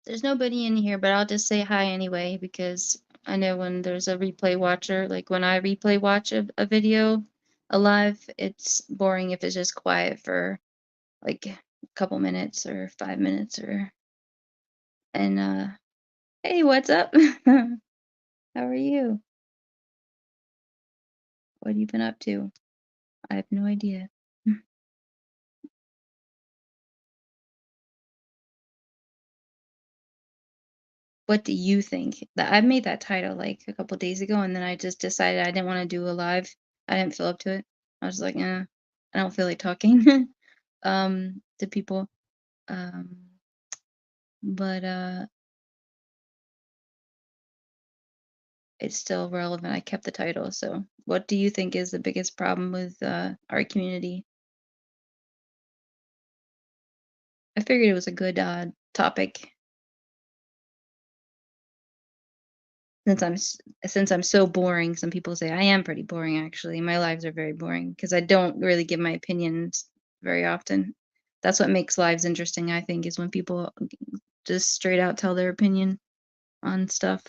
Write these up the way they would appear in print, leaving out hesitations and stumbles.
There's nobody in here, but I'll just say hi anyway because I know when there's a replay watcher, like when I replay watch a video alive, it's boring if it's just quiet for like a couple minutes or 5 minutes or and hey, what's up? How are you? What have you been up to? I have no idea. What do you think? That I made that title like a couple days ago, and then I just decided I didn't want to do a live. I didn't feel up to it. I was like, I don't feel like talking to people. Um, but it's still relevant. I kept the title. So, what do you think is the biggest problem with our community? I figured it was a good topic since since I'm so boring. Some people say I am pretty boring. Actually, my lives are very boring because I don't really give my opinions very often. That's what makes lives interesting, I think, is when people just straight out tell their opinion on stuff.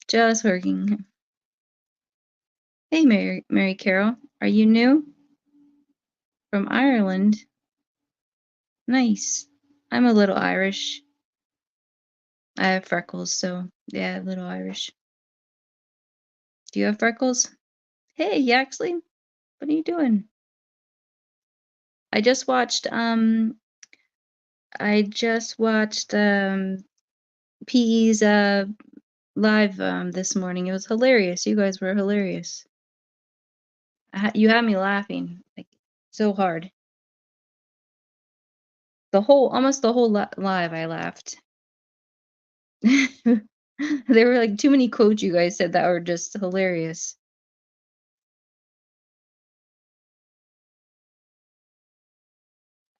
Just working. Hey, Mary Carol, are you new from Ireland? Nice. I'm a little Irish. I have freckles, so yeah, a little Irish. Do you have freckles? Hey, Yaxley, what are you doing? I just watched PE's live this morning. It was hilarious. You guys were hilarious. You had me laughing like so hard. Almost the whole live, I laughed. There were like too many quotes you guys said that were just hilarious.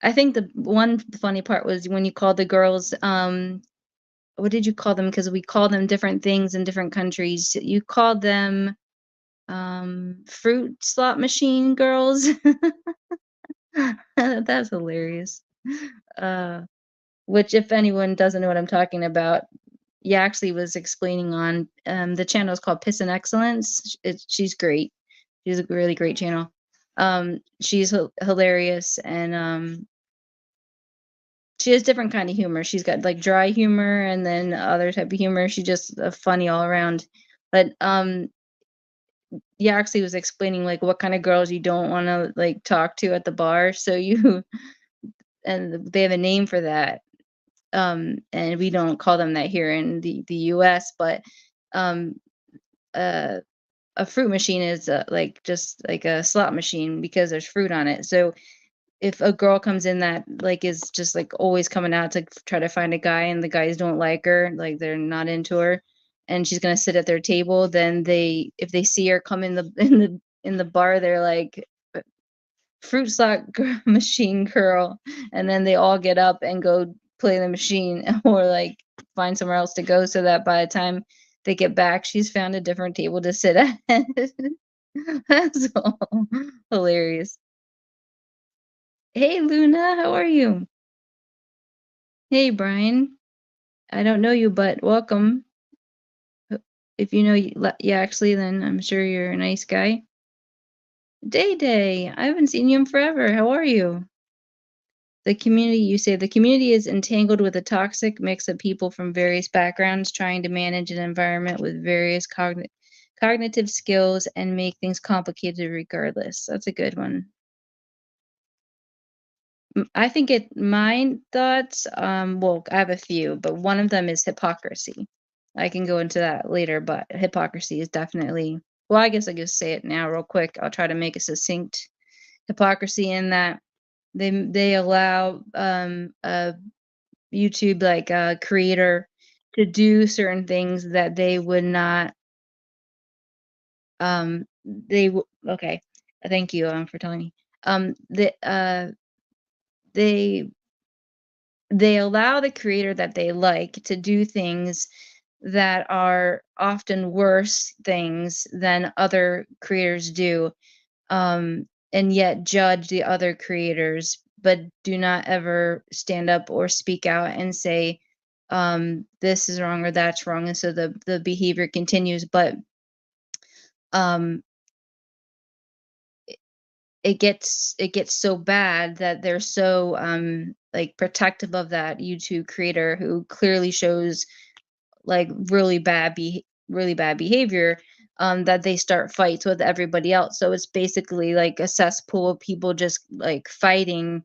I think the one funny part was when you called the girls, what did you call them? Because we call them different things in different countries. You called them fruit slot machine girls. That's hilarious. Uh, which, if anyone doesn't know what I'm talking about, Yaxley was explaining on the channel is called Piss and Excellence. She's great. She's a really great channel. She's hilarious and she has different kind of humor. She's got like dry humor and then other type of humor. She's just funny all around. But Yaxley was explaining like what kind of girls you don't want to like talk to at the bar. So you and they have a name for that. And we don't call them that here in the US, but um uh a fruit machine is like just like a slot machine because there's fruit on it. So if a girl comes in that like is just like always coming out to try to find a guy and the guys don't like her, like they're not into her, and she's gonna sit at their table, then if they see her come in the in the bar, they're like fruit slot machine girl, and then they all get up and go play the machine or like find somewhere else to go so that by the time they get back, she's found a different table to sit at. That's all hilarious. Hey, Luna, how are you? Hey, Brian. I don't know you, but welcome. If you know you actually, then I'm sure you're a nice guy. Day Day, I haven't seen you in forever. How are you? The community, you say the community is entangled with a toxic mix of people from various backgrounds trying to manage an environment with various cognitive skills and make things complicated regardless. That's a good one. I think my thoughts, well, I have a few, but one of them is hypocrisy. I can go into that later, but hypocrisy is definitely, well, I guess I just say it now real quick. I'll try to make a succinct hypocrisy in that they allow a YouTube like a creator to do certain things that they would not okay. Thank you for telling me. They they allow the creator that they like to do things that are often worse things than other creators do, and yet judge the other creators but do not ever stand up or speak out and say, this is wrong or that's wrong. And so the behavior continues. But um, it gets so bad that they're so like protective of that YouTube creator who clearly shows like really bad behavior, that they start fights with everybody else. So it's basically like a cesspool of people just like fighting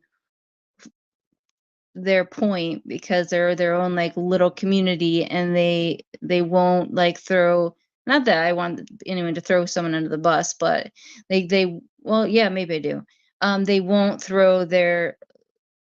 their point because they're their own like little community, and they won't like throw, not that I want anyone to throw someone under the bus, but they well, yeah, maybe I do. They won't throw their,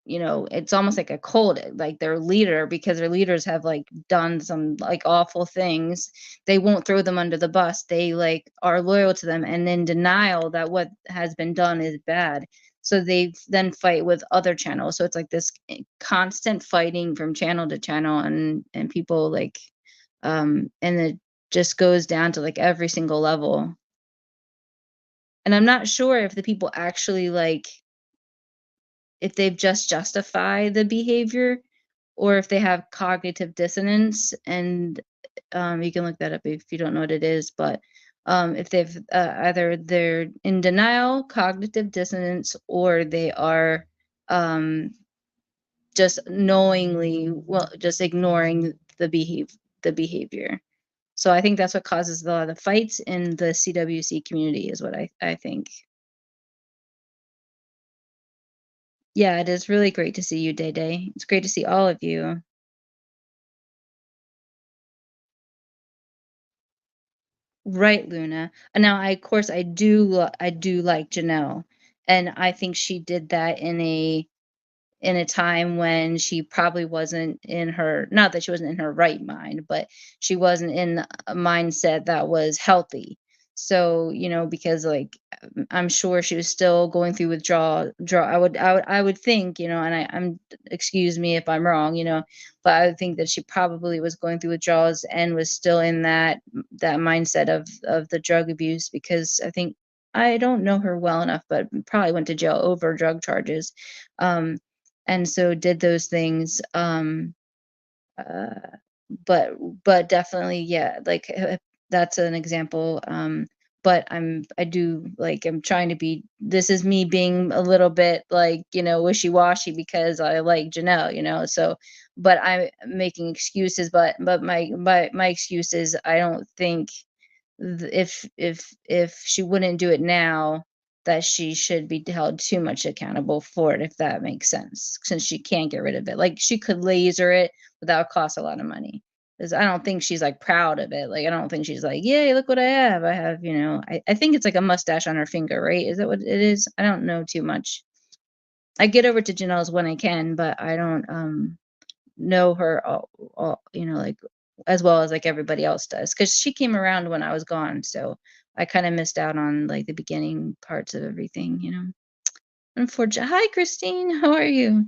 it's almost like a cult, like their leader, because their leaders have like done some like awful things. They won't throw them under the bus. They like are loyal to them and in denial that what has been done is bad. So they then fight with other channels. So it's like this constant fighting from channel to channel, and people like, and it just goes down to like every single level. And I'm not sure if the people actually like, if they've just justified the behavior, or if they have cognitive dissonance. And you can look that up if you don't know what it is. But if they've either they're in denial, cognitive dissonance, or they are um, just knowingly, well, just ignoring the behavior. So I think that's what causes a lot of the fights in the CWC community, is what I think. Yeah, it is really great to see you, Day Day. It's great to see all of you. Right, Luna. And now I, of course, I do like Janelle, and I think she did that in a time when she probably wasn't in her, not that she wasn't in her right mind, but she wasn't in a mindset that was healthy. So, because like, I'm sure she was still going through withdrawal draw I would think, and I'm, excuse me if I'm wrong, but I would think that she probably was going through withdrawals and was still in that mindset of the drug abuse, because I don't know her well enough, but probably went to jail over drug charges. Um, and so did those things, uh, but definitely, yeah, like, that's an example. But I'm trying to be, this is me being a little bit like, wishy-washy, because I like Janelle, so, but I'm making excuses. But my excuse is, I don't think, if she wouldn't do it now, that she should be held too much accountable for it, if that makes sense, since she can't get rid of it. Like, she could laser it, but that would cost a lot of money. Because I don't think she's like proud of it. Like, I don't think she's like, yay, look what I have. I think it's like a mustache on her finger, right? Is that what it is? I don't know too much. I get over to Janelle's when I can, but I don't know her all, like, as well as like everybody else does, because she came around when I was gone. So I kind of missed out on like the beginning parts of everything. Unfortunately. Hi, Christine. How are you?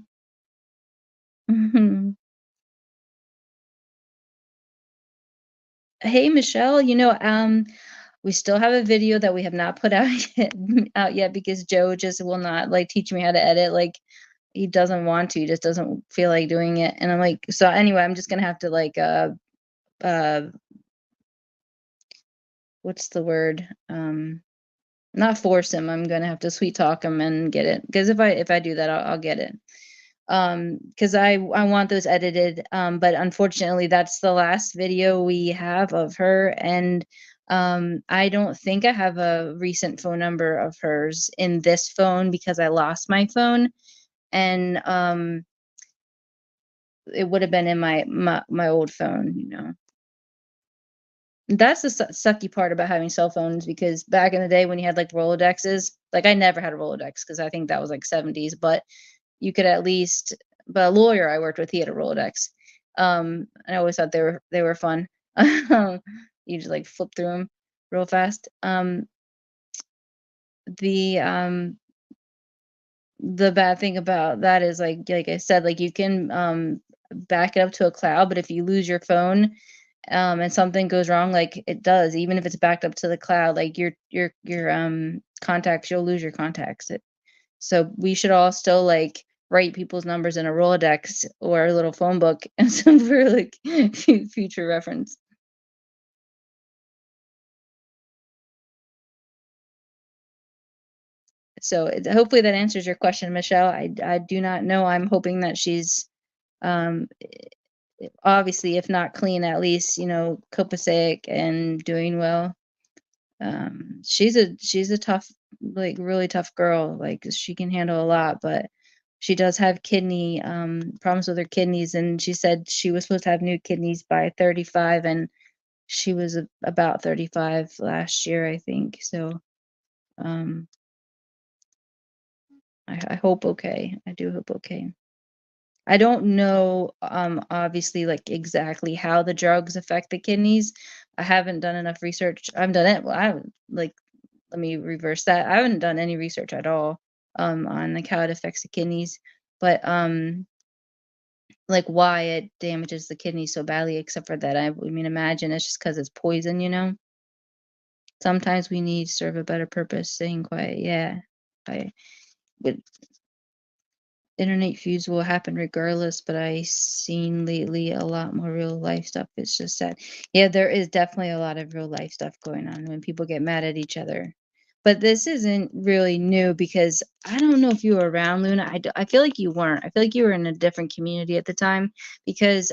Mhm. Hey, Michelle. We still have a video that we have not put out yet, because Joe just will not like teach me how to edit. Like, he doesn't want to. He just doesn't feel like doing it. And I'm like, so anyway, I'm just gonna have to like uh what's the word? Not force him. I'm gonna have to sweet talk him and get it. Because if I do that, I'll get it. Because I want those edited. But unfortunately, that's the last video we have of her, and I don't think I have a recent phone number of hers in this phone, because I lost my phone, and it would have been in my old phone. That's the sucky part about having cell phones, because back in the day when you had like Rolodexes, like, I never had a Rolodex because I think that was like 70s, but you could at least, but a lawyer I worked with, he had a Rolodex. I always thought they were fun. You just like flip through them real fast. The the bad thing about that is, like I said, like, you can back it up to a cloud, but if you lose your phone, and something goes wrong, like it does, even if it's backed up to the cloud, like your contacts, you'll lose your contacts. So we should all still like write people's numbers in a Rolodex or a little phone book and some for, like, future reference. So, hopefully that answers your question, Michelle. I do not know. I'm hoping that she's, um, obviously, if not clean, at least, copacetic and doing well. She's a tough, like, really tough girl. Like, she can handle a lot, but she does have kidney problems with her kidneys, and she said she was supposed to have new kidneys by 35, and she was about 35 last year, I think. So, um, I hope okay. I do hope okay. I don't know, obviously, like, exactly how the drugs affect the kidneys. I haven't done enough research. I've done it. Well, I haven't, like, let me reverse that. I haven't done any research at all, on, like, how it affects the kidneys, but, like, why it damages the kidney so badly, except for that, I mean, imagine it's just 'cause it's poison, you know? Sometimes we need serve a better purpose, staying quiet, yeah. I would Internet feuds will happen regardless, but I seen lately a lot more real life stuff. It's just sad. Yeah, there is definitely a lot of real life stuff going on when people get mad at each other. But this isn't really new because I don't know if you were around, Luna. I feel like you weren't. I feel like you were in a different community at the time because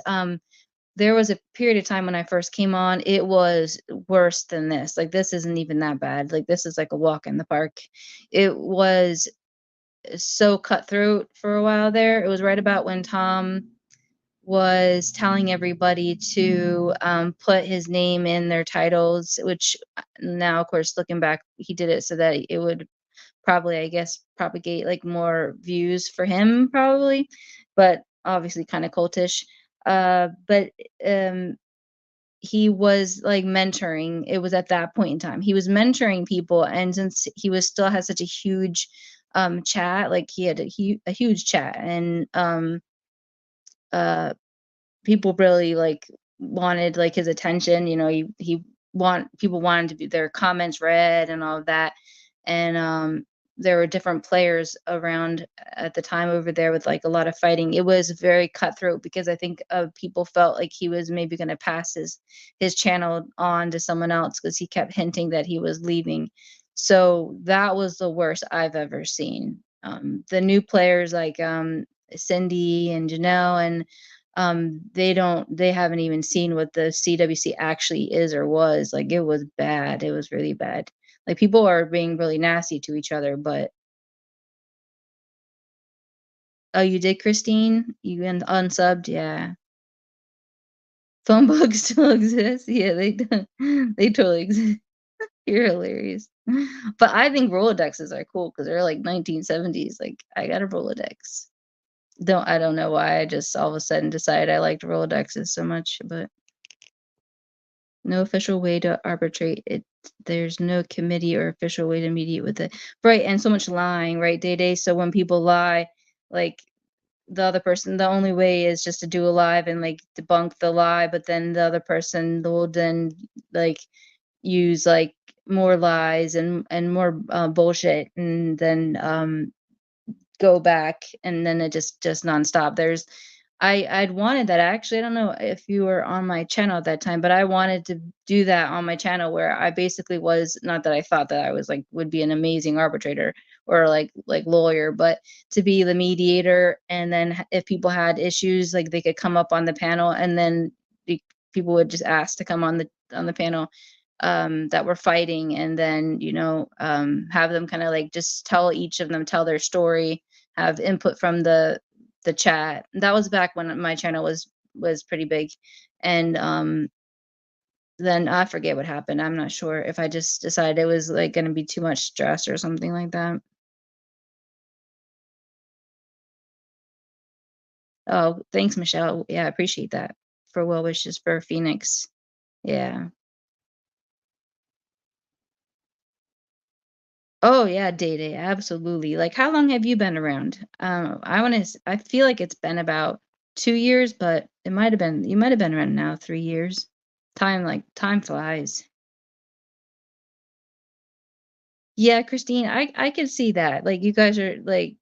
there was a period of time when I first came on, it was worse than this. Like, this isn't even that bad. Like, this is like a walk in the park. It was so cutthroat for a while there. It was right about when Tom was telling everybody to put his name in their titles, which now, of course, looking back, he did it so that it would probably, I guess, propagate like more views for him, probably, but obviously kind of cultish. But um, he was like mentoring. It was at that point in time. He was mentoring people, and since he was still has such a huge chat, like he had a huge chat, and uh people really like wanted like his attention. He want people wanted to be their comments read and all of that. And there were different players around at the time over there with like a lot of fighting. It was very cutthroat because I think people felt like he was maybe going to pass his channel on to someone else because he kept hinting that he was leaving. So that was the worst I've ever seen. The new players like Cindy and Janelle and they haven't even seen what the CWC actually is or was. Like, it was bad. It was really bad. Like, people are being really nasty to each other, but oh, you did, Christine? You unsubbed? Yeah. Phone books still exist? Yeah, they do. They totally exist. You're hilarious. But I think Rolodexes are cool because 'cause they're like 1970s. Like, I got a Rolodex. I don't know why I just all of a sudden decided I liked Rolodexes so much, but no official way to arbitrate it. There's no committee or official way to mediate with it. Right, and so much lying, right, Day Day? So when people lie, like, the other person, the only way is just to do a live and, like, debunk the lie, but then the other person will then, like, use, like, more lies and more, bullshit, and then, go back, and then it just nonstop. I'd wanted that. Actually, I don't know if you were on my channel at that time, but I wanted to do that on my channel where I basically was, not that I thought that I was like would be an amazing arbitrator or like lawyer, but to be the mediator, and then if people had issues, like they could come up on the panel, and then the people would just ask to come on the panel that were fighting, and then have them kind of like just tell their story, have input from the chat. That was back when my channel was pretty big. And then I forget what happened. I'm not sure if I just decided it was like going to be too much stress or something like that. Oh, thanks, Michelle. Yeah, I appreciate that. For well wishes for Phoenix. Yeah. Oh yeah, Day Day, absolutely. Like, how long have you been around? I feel like it's been about 2 years, but you might have been around now 3 years. Time flies. Yeah, Christine, I could see that. Like, you guys are like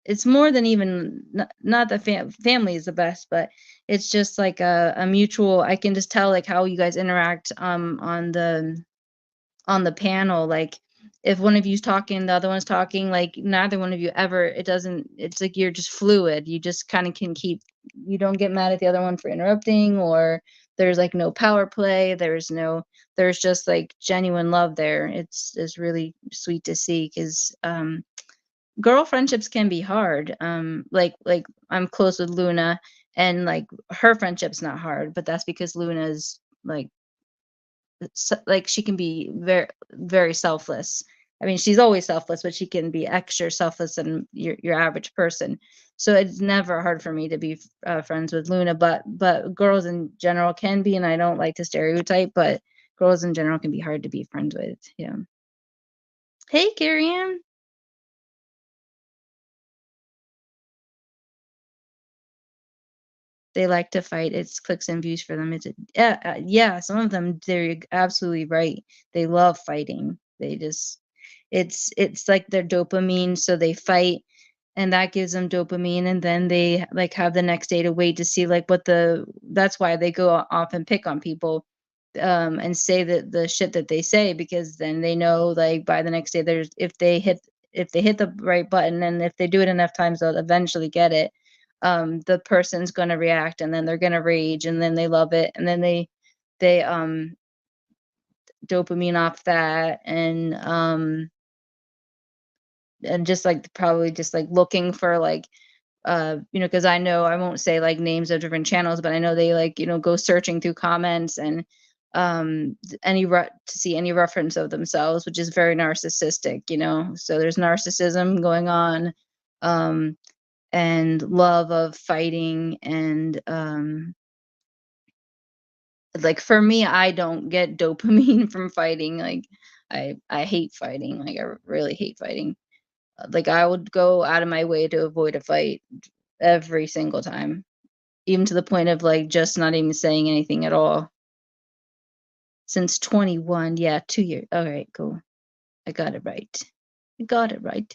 it's more than even not that family is the best, but it's just like a mutual. I can just tell like how you guys interact on the panel, like, if one of you's talking, the other one's talking, like, neither one of you ever it doesn't it's like you're just fluid. You just kinda can keep you don't get mad at the other one for interrupting, or there's, like, no power play, there's just, like, genuine love there. It's really sweet to see 'cause, girl friendships can be hard. Like, I'm close with Luna, and, like, her friendship's not hard, but that's because Luna's, like, like she can be very selfless. I mean, she's always selfless, but she can be extra selfless than your average person. So it's never hard for me to be friends with Luna, but girls in general can be, and I don't like to stereotype, but girls in general can be hard to be friends with. Yeah. Hey, Carrie Ann. They like to fight. It's clicks and views for them. It's a yeah, yeah, some of them, they're absolutely right. They love fighting. They just it's like their dopamine, so they fight, and that gives them dopamine, and then they, like, have the next day to wait to see, like, what the that's why they go off and pick on people, and say the shit that they say, because then they know, like, by the next day, there's if they hit the right button, and if they do it enough times, they'll eventually get it. The person's gonna react, and then they're gonna rage, and then they love it, and then they dopamine off that, and just, like, probably just, like, looking for, like, because I know I won't say, like, names of different channels, but I know they, like, go searching through comments, and, any to see any reference of themselves, which is very narcissistic. So there's narcissism going on, um, and love of fighting, and, like, for me, I don't get dopamine from fighting. Like, I hate fighting. Like, I really hate fighting. Like, I would go out of my way to avoid a fight every single time, even to the point of, like, just not even saying anything at all. Since 21, yeah, 2 years. Alright, cool. I got it right. I got it right.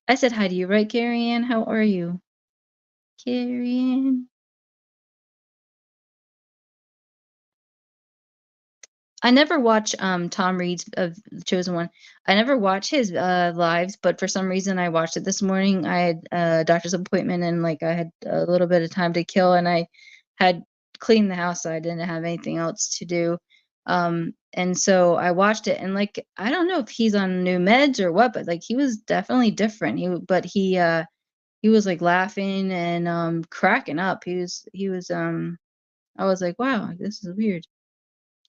I said hi to you, right, Carrie Ann? How are you? Carrie Ann? I never watch, Tom Reed's of The Chosen One. I never watch his, lives, but for some reason, I watched it this morning. I had a doctor's appointment, and, like, I had a little bit of time to kill, and I had cleaned the house, so I didn't have anything else to do. And so I watched it, and, like, I don't know if he's on new meds or what, but, like, he was definitely different. He was, like, laughing and, cracking up. He was, I was like, "Wow, this is weird."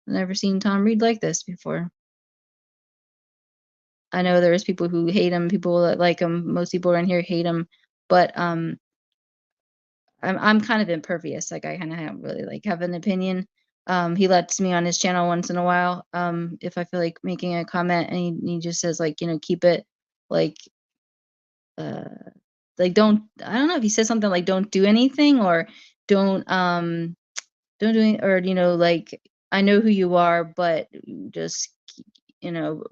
I've never seen Tom Reed like this before. I know there's people who hate him, people that like him. Most people around here hate him, but I'm kind of impervious. Like, I kind of have really like have an opinion. He lets me on his channel once in a while. If I feel like making a comment, and he just says, like, keep it like uh don't, I don't know if he says something like don't do anything, or don't don't do any, or like, I know who you are, but just you know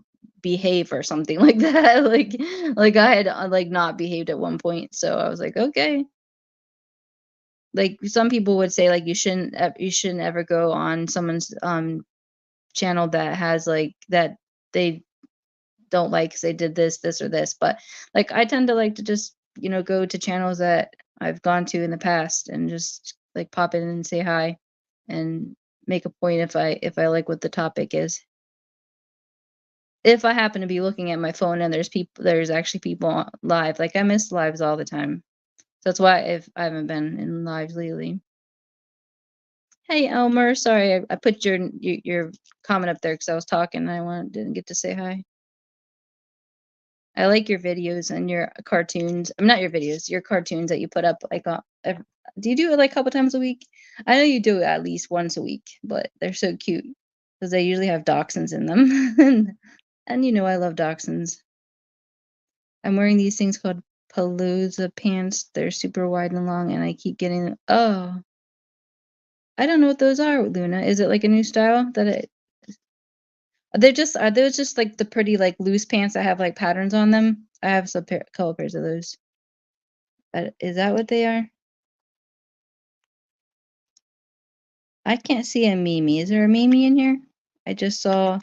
behave, or something like that. Like I had, like, not behaved at one point, so I was like, okay. Like, some people would say, like, you shouldn't ever go on someone's channel that has, like, that they don't like 'cause they did this or this, but, like, I tend to like to just, go to channels that I've gone to in the past, and just, like, pop in and say hi, and make a point if I like what the topic is. If I happen to be looking at my phone and there's actually people live, like, I miss lives all the time. So that's why I haven't been in lives lately. Hey, Elmer, sorry, I put your comment up there because I was talking and didn't get to say hi. I like your videos and your cartoons. I'm not your videos, your cartoons that you put up, like, do you do it, like, a couple times a week? I know you do it at least once a week, but they're so cute because they usually have dachshunds in them. And I love dachshunds. I'm wearing these things called palooza pants. They're super wide and long, and I keep getting, oh, I don't know what those are, Luna. Is it, like, a new style that are those just, like, the pretty, like, loose pants that have, like, patterns on them? I have some couple pairs of those. Is that what they are? I can't see a Mimi. Is there a Mimi in here? I just saw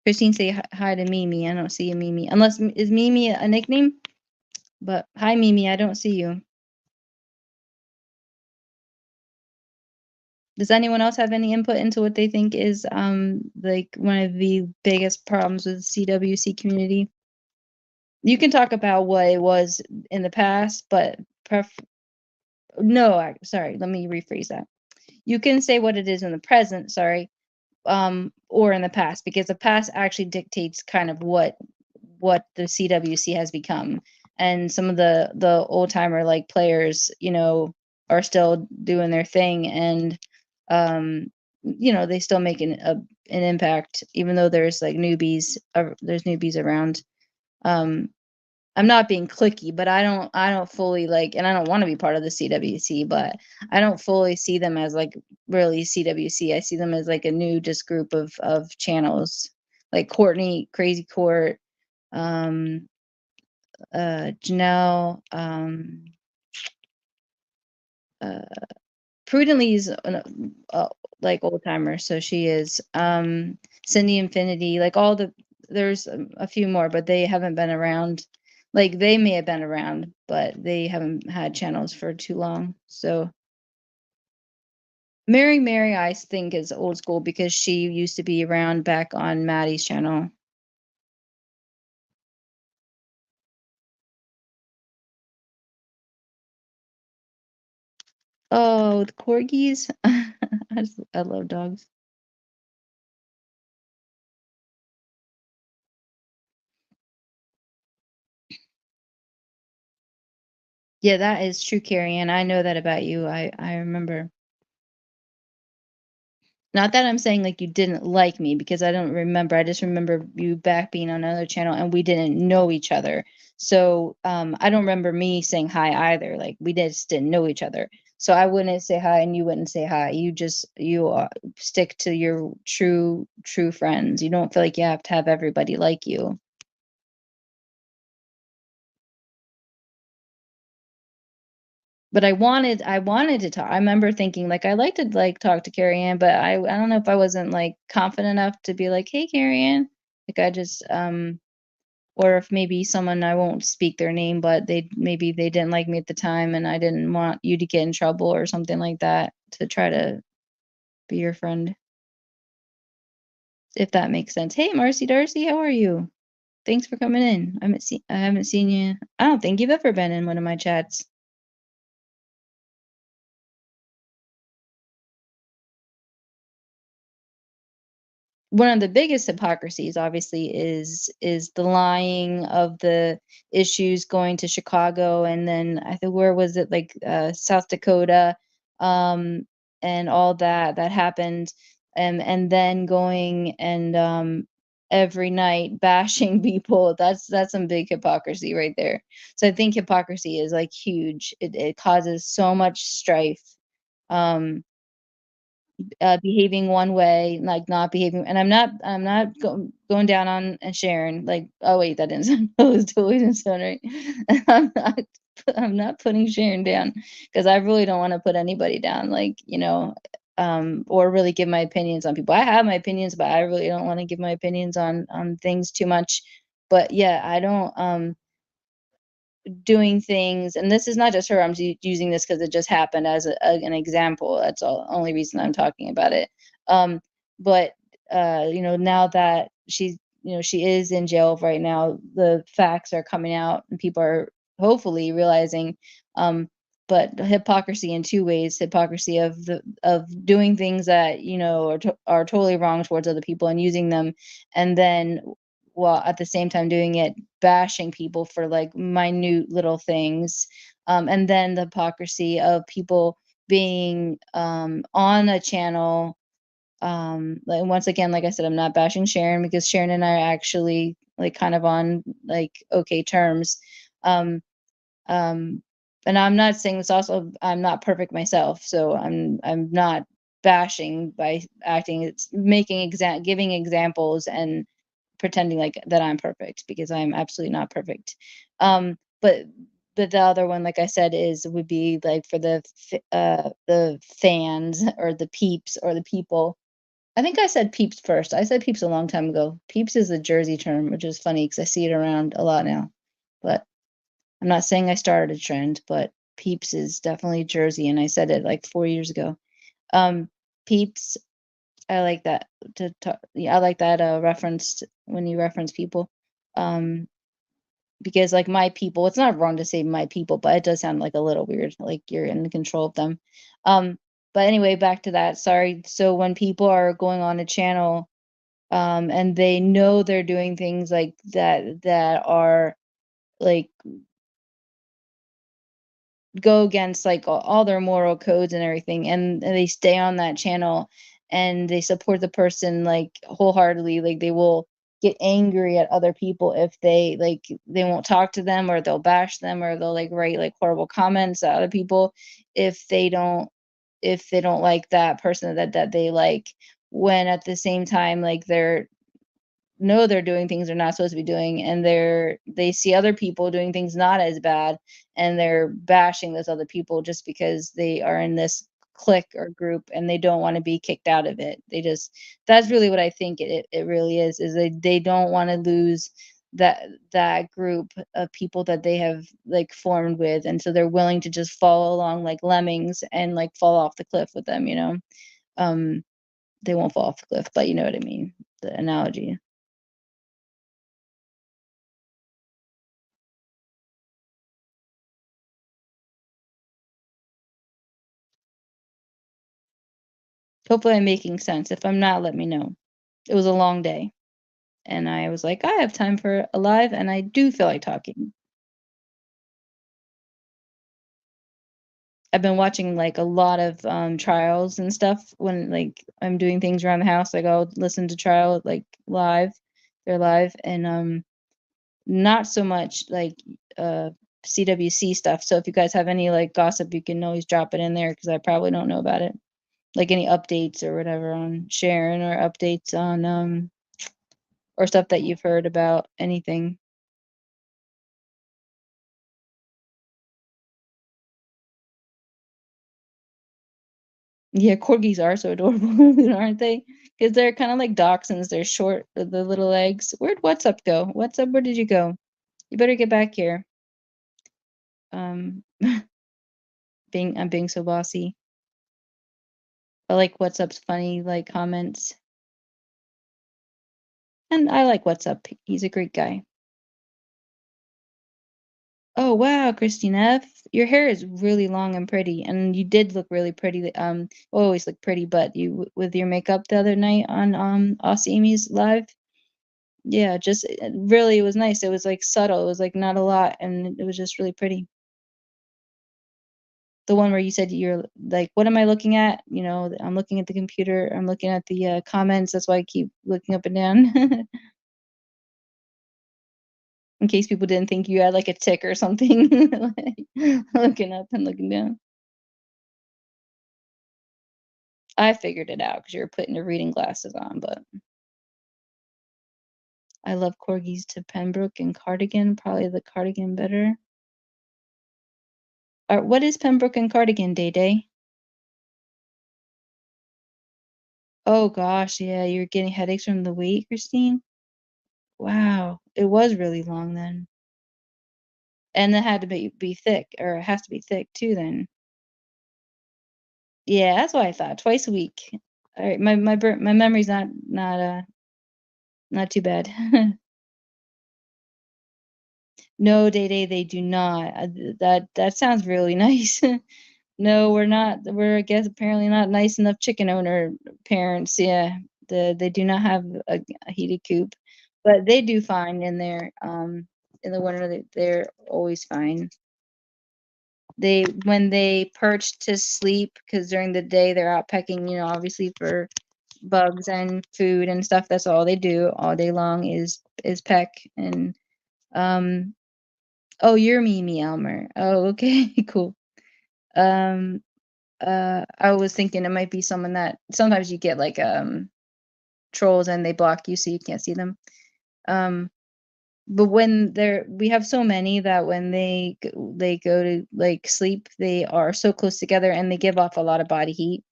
Christine say hi to Mimi. I don't see a Mimi. Unless is Mimi a nickname? But hi Mimi, I don't see you. Does anyone else have any input into what they think is like one of the biggest problems with the CWC community? You can talk about what it was in the past, but no, sorry, let me rephrase that. You can say what it is in the present, sorry, or in the past, because the past actually dictates kind of what the CWC has become. And some of the old timer like players, are still doing their thing, and um, they still make an impact, even though there's like there's newbies around. Um, I'm not being clicky, but I don't fully like, and I don't want to be part of the CWC, but I don't fully see them as like really CWC. I see them as like a new just group of channels, like Courtney, Crazy Court, um, Janelle, uh, Prudently's like old timer, so she is. Cindy Infinity, like there's a few more, but they haven't been around. Like they may have been around, but they haven't had channels for too long. So Mary, I think is old school because she used to be around back on Maddie's channel. Oh, the corgis. I love dogs. Yeah, that is true, Carrie, and I know that about you. I remember. Not that I'm saying like you didn't like me because I don't remember. I just remember you back being on another channel and we didn't know each other. So I don't remember me saying hi either. Like we just didn't know each other. So I wouldn't say hi and you wouldn't say hi. You stick to your true friends. You don't feel like you have to have everybody like you. But I wanted to talk. I remember thinking like I like to like talk to Carrie Ann, but I don't know if I wasn't like confident enough to be like, hey Carrie Ann. Like I just or if maybe someone, I won't speak their name, but maybe they didn't like me at the time and I didn't want you to get in trouble or something like that to try to be your friend, if that makes sense. Hey Marcy Darcy, how are you? Thanks for coming in. I haven't seen you. I don't think you've ever been in one of my chats. One of the biggest hypocrisies obviously is the lying of the issues going to Chicago, and then I think where was it, like South Dakota, um and all that happened, and then going and every night bashing people. That's some big hypocrisy right there. So I think hypocrisy is like huge. It causes so much strife. um Behaving one way, like not behaving, and I'm not going down on Sharon, like, oh wait, that didn't sound that was totally didn't sound right. I'm not I'm not putting Sharon down because I really don't want to put anybody down, like, or really give my opinions on people. I have my opinions, but I really don't want to give my opinions on things too much. But yeah, I don't doing things, and this is not just her. I'm using this because it just happened as an example. That's all only reason I'm talking about it. Um, but now that she is in jail right now, the facts are coming out, and people are hopefully realizing. But hypocrisy in two ways: hypocrisy of doing things that are totally wrong towards other people and using them, and then while at the same time doing it, bashing people for like minute little things. And then the hypocrisy of people being on a channel. Like once again, like I said, I'm not bashing Sharon because Sharon and I are actually like kind of on like okay terms. Um, um, and I'm not saying this, also I'm not perfect myself, so I'm not bashing by acting. It's giving examples and pretending like that I'm perfect because I'm absolutely not perfect. But the other one, like I said, is would be like for the fans or the peeps or the people. I think I said peeps first. I said peeps a long time ago. Peeps is a Jersey term, which is funny because I see it around a lot now. But I'm not saying I started a trend, but peeps is definitely Jersey, and I said it like 4 years ago. Um, Peeps, I like that yeah, I like that reference when you reference people. Um, because like my people, it's not wrong to say my people, but it does sound like a little weird, like you're in control of them. Um, but anyway, back to that. Sorry. So when people are going on a channel, and they know they're doing things like that are like go against like all their moral codes and everything, and they stay on that channel and they support the person like wholeheartedly, like they will get angry at other people if they won't talk to them, or they'll bash them, or they'll like write like horrible comments at other people if they don't like that person that they like, when at the same time like they're know they're doing things they're not supposed to be doing, and they see other people doing things not as bad, and they're bashing those other people just because they are in this clique or group and they don't want to be kicked out of it. They just That's really what I think it really is they don't want to lose that group of people that they have like formed with, and so they're willing to just follow along like lemmings and like fall off the cliff with them, you know. um they won't fall off the cliff, but you know what I mean, the analogy. Hopefully I'm making sense. If I'm not, let me know. It was a long day, and I was like, "I have time for a live, and I do feel like talking." I've been watching, like, a lot of, trials and stuff when, like, I'm doing things around the house, like, I'll listen to trial, like, live. They're live, and, not so much, like, uh, CWC stuff, so if you guys have any, like, gossip, you can always drop it in there because I probably don't know about it. Like, any updates or whatever on Sharon, or updates on, or stuff that you've heard about anything. Yeah, corgis are so adorable, aren't they? Because 'Cause they're kinda like dachshunds, they're short with the little legs. Where'd What's Up go? What's Up, where did you go? You better get back here. Um, I'm being so bossy. I like What's Up's funny, like, comments, and I like What's Up. He's a great guy. Oh, wow, Christine F. Your hair is really long and pretty, and you did look really pretty, always look pretty, but with your makeup the other night on, Aussie Amy's live. Yeah, just really, it was nice. It was, like, subtle. It was, like, not a lot, and it was just really pretty. The one where you said you're like, "What am I looking at?" You know, "I'm looking at the computer. I'm looking at the, comments. That's why I keep looking up and down." In case people didn't think you had, like, a tick or something, like, looking up and looking down. I figured it out because you were putting your reading glasses on, but I love corgis to Pembroke and cardigan, probably the cardigan better. What is Pembroke and cardigan, Day Day? Oh gosh, yeah, you're getting headaches from the weight, Christine? Wow, it was really long then. And it had to be thick, or it has to be thick too then. Yeah, that's what I thought, twice a week. Alright, my memory's not too bad. No, they do not. That sounds really nice. No, we're not. We're, I guess, apparently not nice enough chicken owner parents. Yeah, they do not have a heated coop, but they do fine in there. In the winter, they're always fine. When they perch to sleep, because during the day they're out pecking, you know, obviously for bugs and food and stuff. That's all they do all day long is peck. And um. Oh, you're Mimi Elmer. Oh, okay, cool. Um. I was thinking it might be someone that sometimes you get like trolls and they block you so you can't see them. Um, but when we have so many that when they go to, like, sleep, they are so close together and they give off a lot of body heat,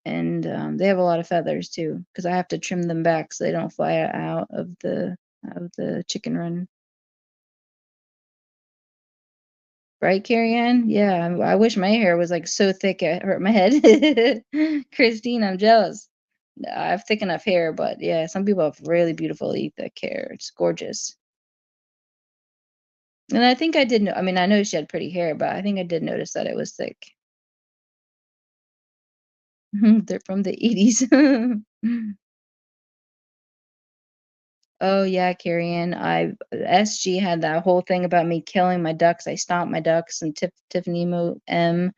and, they have a lot of feathers too, because I have to trim them back so they don't fly out of the chicken run. Right, Carrie-Ann? Yeah, I wish my hair was, like, so thick it hurt my head. Christine, I'm jealous. I have thick enough hair, but yeah, some people have really beautifully thick hair. It's gorgeous. And I think I did know I mean, I know she had pretty hair, but I think I did notice that it was thick. They're from the '80s. Oh, yeah, Carrie-Ann, SG had that whole thing about me killing my ducks. I stomped my ducks, and Tiffany Mo M,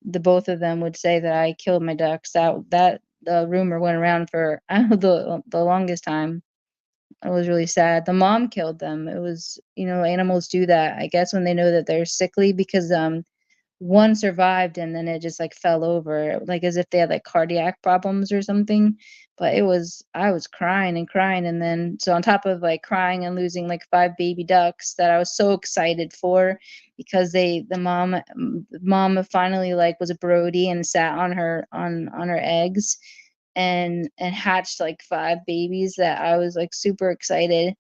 the both of them would say that I killed my ducks. The rumor went around for the longest time. It was really sad. The mom killed them. It was, animals do that, I guess, when they know that they're sickly because, one survived and then it just, like, fell over, like, as if they had, like, cardiac problems or something, but I was crying and crying, and then so on top of, like, crying and losing, like, 5 baby ducks that I was so excited for because the mom finally, like, was a Brody and sat on her eggs and hatched, like, 5 babies that I was, like, super excited,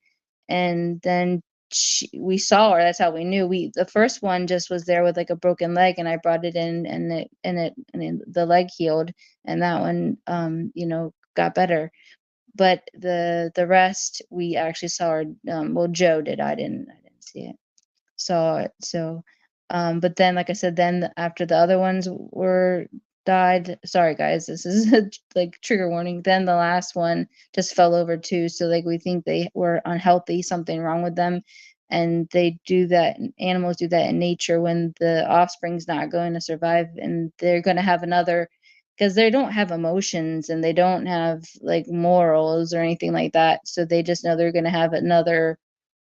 and then we saw her. That's how we knew. The first one just was there with, like, a broken leg, and I brought it in, and then the leg healed, and that one, got better. But the rest, we actually saw her. Well, Joe did. I didn't see it. Saw it. So, but then, like I said, then after the other ones were died, sorry guys, this is a, like, trigger warning. Then the last one just fell over too. So, like, we think they were unhealthy, something wrong with them, and they do that. Animals do that in nature when the offspring's not going to survive, and they're going to have another. Because they don't have emotions and they don't have, like, morals or anything like that. So they just know they're going to have another,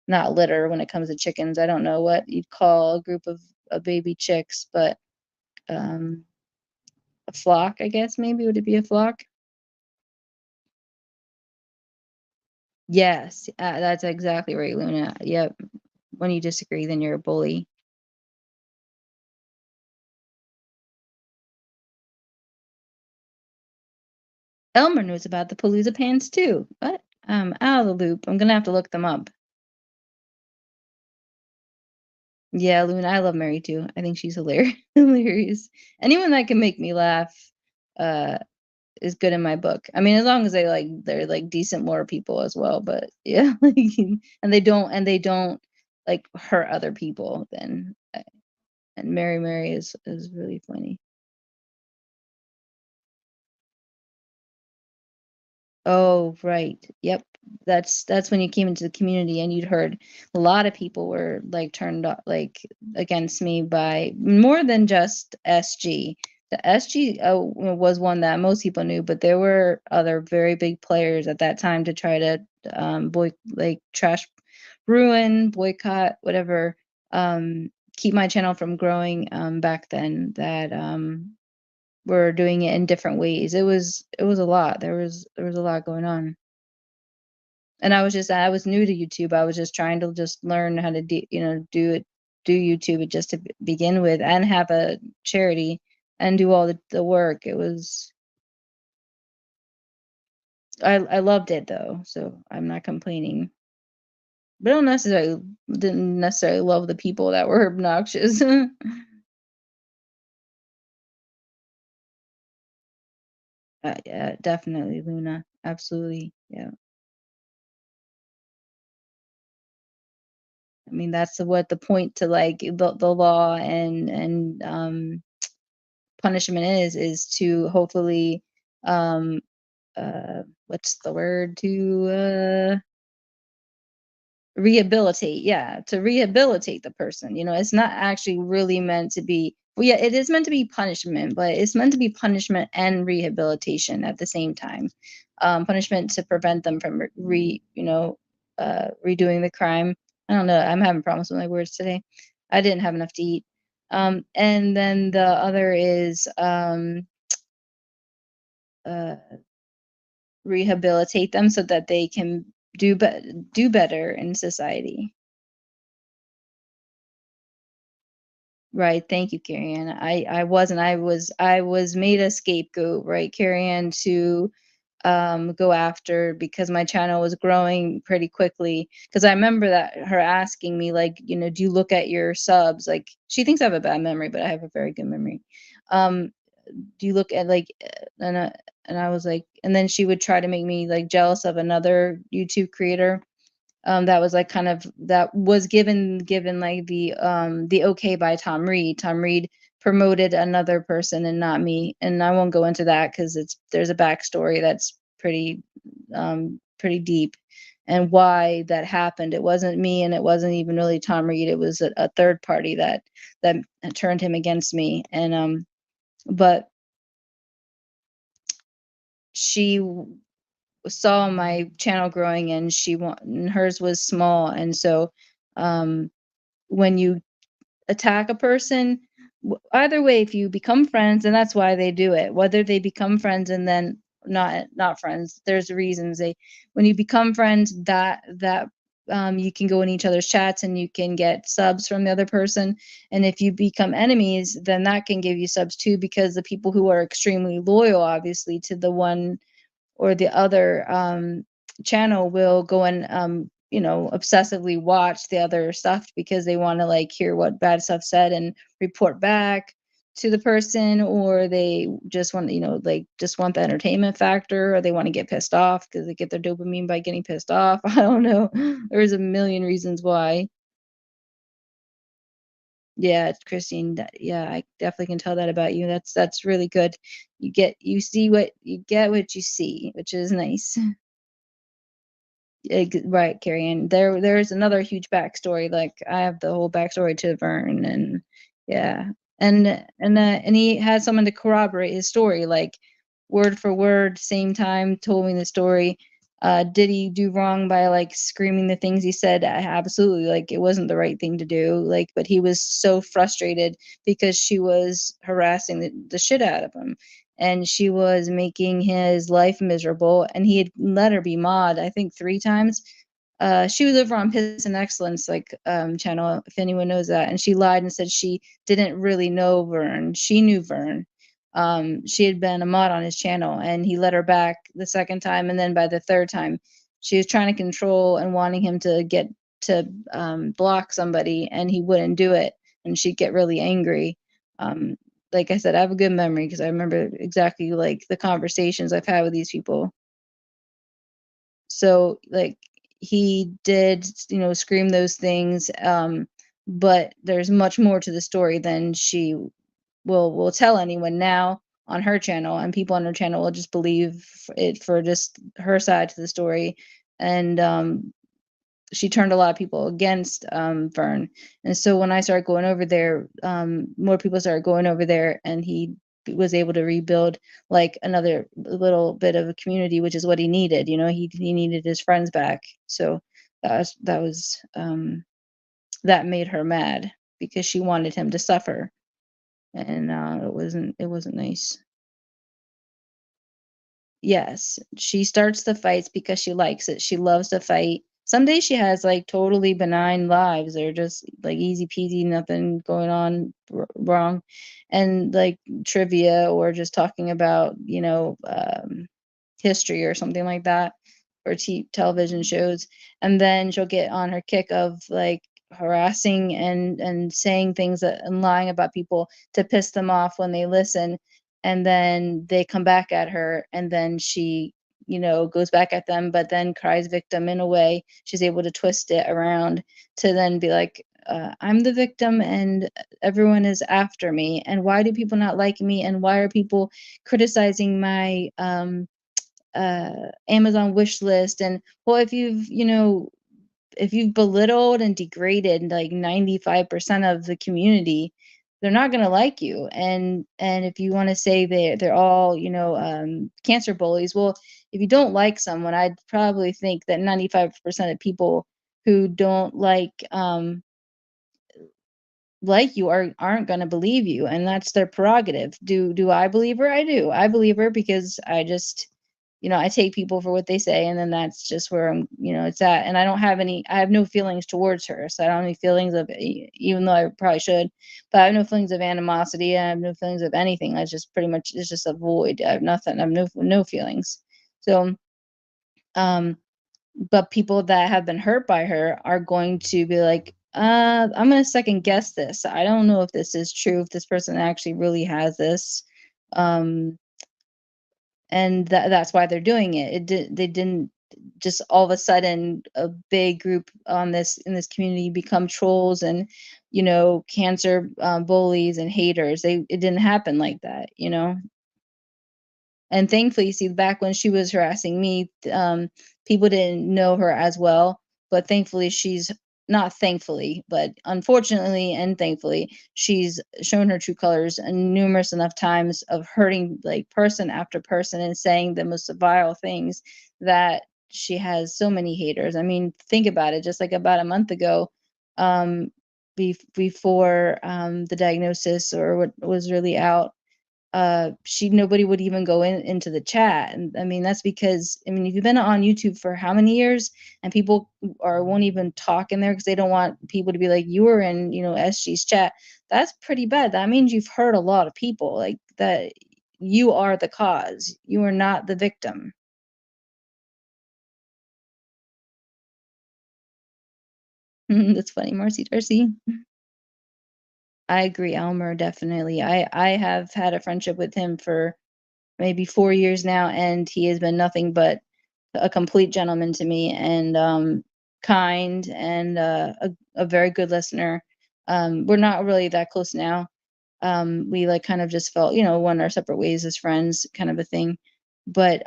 not litter when it comes to chickens. I don't know what you'd call a group of baby chicks, but um, a flock, I guess maybe. Would it be a flock? Yes, that's exactly right, Luna. Yep. When you disagree, then you're a bully. Elmer knows about the Palooza pants too. What? I'm out of the loop. I'm gonna have to look them up. Yeah, Luna, I love Mary too. I think she's hilarious. Hilarious. Anyone that can make me laugh, uh, is good in my book. I mean, as long as they're like decent lore people as well, but yeah, like, and they don't like hurt other people, then and Mary is really funny. Oh, right. Yep. That's when you came into the community and you'd heard a lot of people were, like, turned up, like, against me by more than just SG. The SG, was one that most people knew, but there were other very big players at that time to try to, trash, ruin, boycott, whatever, keep my channel from growing, back then, that, were doing it in different ways. It was a lot. There was a lot going on. And I was new to YouTube. I was just trying to just learn how to do YouTube just to begin with and have a charity and do all the work. I loved it though, so I'm not complaining. But I don't necessarily didn't necessarily love the people that were obnoxious. Yeah, definitely, Luna. Absolutely. Yeah. I mean, that's what the point to, like, the law and punishment is to hopefully, um, what's the word? Rehabilitate, yeah, to rehabilitate the person, it's not actually really meant to be, well, yeah, it is meant to be punishment, but it's meant to be punishment and rehabilitation at the same time. Punishment to prevent them from redoing the crime. I don't know, I'm having problems with my words today. I didn't have enough to eat. And then the other is, uh, rehabilitate them so that they can do better in society. Right, thank you, Carrie Ann. I wasn't. I was made a scapegoat, right, Carrie Ann, to go after because my channel was growing pretty quickly. Because I remember that her asking me, like, "Do you look at your subs?" Like, she thinks I have a bad memory, but I have a very good memory. Um, "Do you look at, like," and I was like, and then she would try to make me, like, jealous of another YouTube creator, that was, like, kind of that was given, like, the okay by Tom Reed. Tom Reed promoted another person and not me, and I won't go into that because there's a backstory that's pretty deep, and why that happened. It wasn't me, and it wasn't even really Tom Reed. It was a third party that turned him against me, and, but she saw my channel growing, and and hers was small, and so, um, when you attack a person, either way, if you become friends, and that's why they do it, whether they become friends and then not friends, there's reasons they when you become friends, you can go in each other's chats and you can get subs from the other person, and if you become enemies, then that can give you subs too, because the people who are extremely loyal, obviously, to the one or the other channel will go and obsessively watch the other stuff because they want to, like, hear what bad stuff said and report back to the person, or they just want, like, just want the entertainment factor, or they want to get pissed off because they get their dopamine by getting pissed off. I don't know. There's a million reasons why. Yeah, Christine, yeah, I definitely can tell that about you. That's really good. You get what you see, which is nice. Right, Carrie, and there's another huge backstory. Like, I have the whole backstory to Vern, and yeah, and he had someone to corroborate his story, like, word for word, same time, told me the story. Did he do wrong by, like, screaming the things he said? Absolutely, like, it wasn't the right thing to do. Like, but he was so frustrated because she was harassing the shit out of him, and she was making his life miserable, and he had let her be mod, I think, 3 times. She was over on Piss and Excellence, like, channel, if anyone knows that, and she lied and said she didn't really know Vern. She knew Vern. She had been a mod on his channel, and he let her back the 2nd time, and then by the 3rd time, she was trying to control and wanting him to get to, block somebody, and he wouldn't do it, and she'd get really angry. Um, like I said, I have a good memory because I remember exactly, like, the conversations I've had with these people. So, like, he did, scream those things, but there's much more to the story than she will tell anyone now on her channel, and people on her channel will just believe it for just her side to the story, and, she turned a lot of people against, Vern, and so when I started going over there, more people started going over there, and he was able to rebuild, like, another little bit of a community, which is what he needed. He needed his friends back, so that made her mad because she wanted him to suffer, and, it wasn't nice. Yes, she starts the fights because she likes it. She loves to fight. Some days she has, like, totally benign lives. They're just, like, easy peasy, nothing going on wrong. And, like, trivia or just talking about, history or something like that, or television shows, and then she'll get on her kick of, like, harassing and saying things and lying about people to piss them off when they listen, and then they come back at her, and then she, goes back at them, but then cries victim. In a way, she's able to twist it around to then be like, I'm the victim, and everyone is after me, and why do people not like me, and why are people criticizing my Amazon wish list? And, well, if you've belittled and degraded, like, 95% of the community, they're not going to like you. And if you want to say they're all, cancer bullies, well, if you don't like someone, I'd probably think that 95% of people who don't like you aren't going to believe you, and that's their prerogative. Do I believe her? I do. I believe her because I just, I take people for what they say, and then that's just where it's at. And I have no feelings towards her. So I don't have any feelings of, even though I probably should, but I have no feelings of animosity. I have no feelings of anything. I just pretty much, it's just a void. I have nothing. I have no feelings. So, um, but people that have been hurt by her are going to be like, I'm gonna second guess this. I don't know if this is true, if this person actually really has this. Um, and that's why they're doing it. They didn't just all of a sudden a big group on this in this community become trolls and cancer bullies and haters. It didn't happen like that. And thankfully, see, back when she was harassing me, people didn't know her as well. But thankfully, she's not thankfully, but unfortunately and thankfully, she's shown her true colors numerous enough times of hurting like person after person and saying the most vile things that she has so many haters. I mean, think about it. Just like about a month ago, um, before the diagnosis or what was really out, she nobody would even go into the chat. And I mean, that's because, I mean, if you've been on YouTube for how many years and people are won't even talk in there because they don't want people to be like, you were in SG's chat, that's pretty bad. That means you've hurt a lot of people, like that. You are the cause, you are not the victim. That's funny, Marcy Darcy. I agree, Elmer, definitely. I have had a friendship with him for maybe 4 years now, and he has been nothing but a complete gentleman to me, and kind, and a very good listener. We're not really that close now. We like kind of just felt, went our separate ways as friends, kind of a thing. But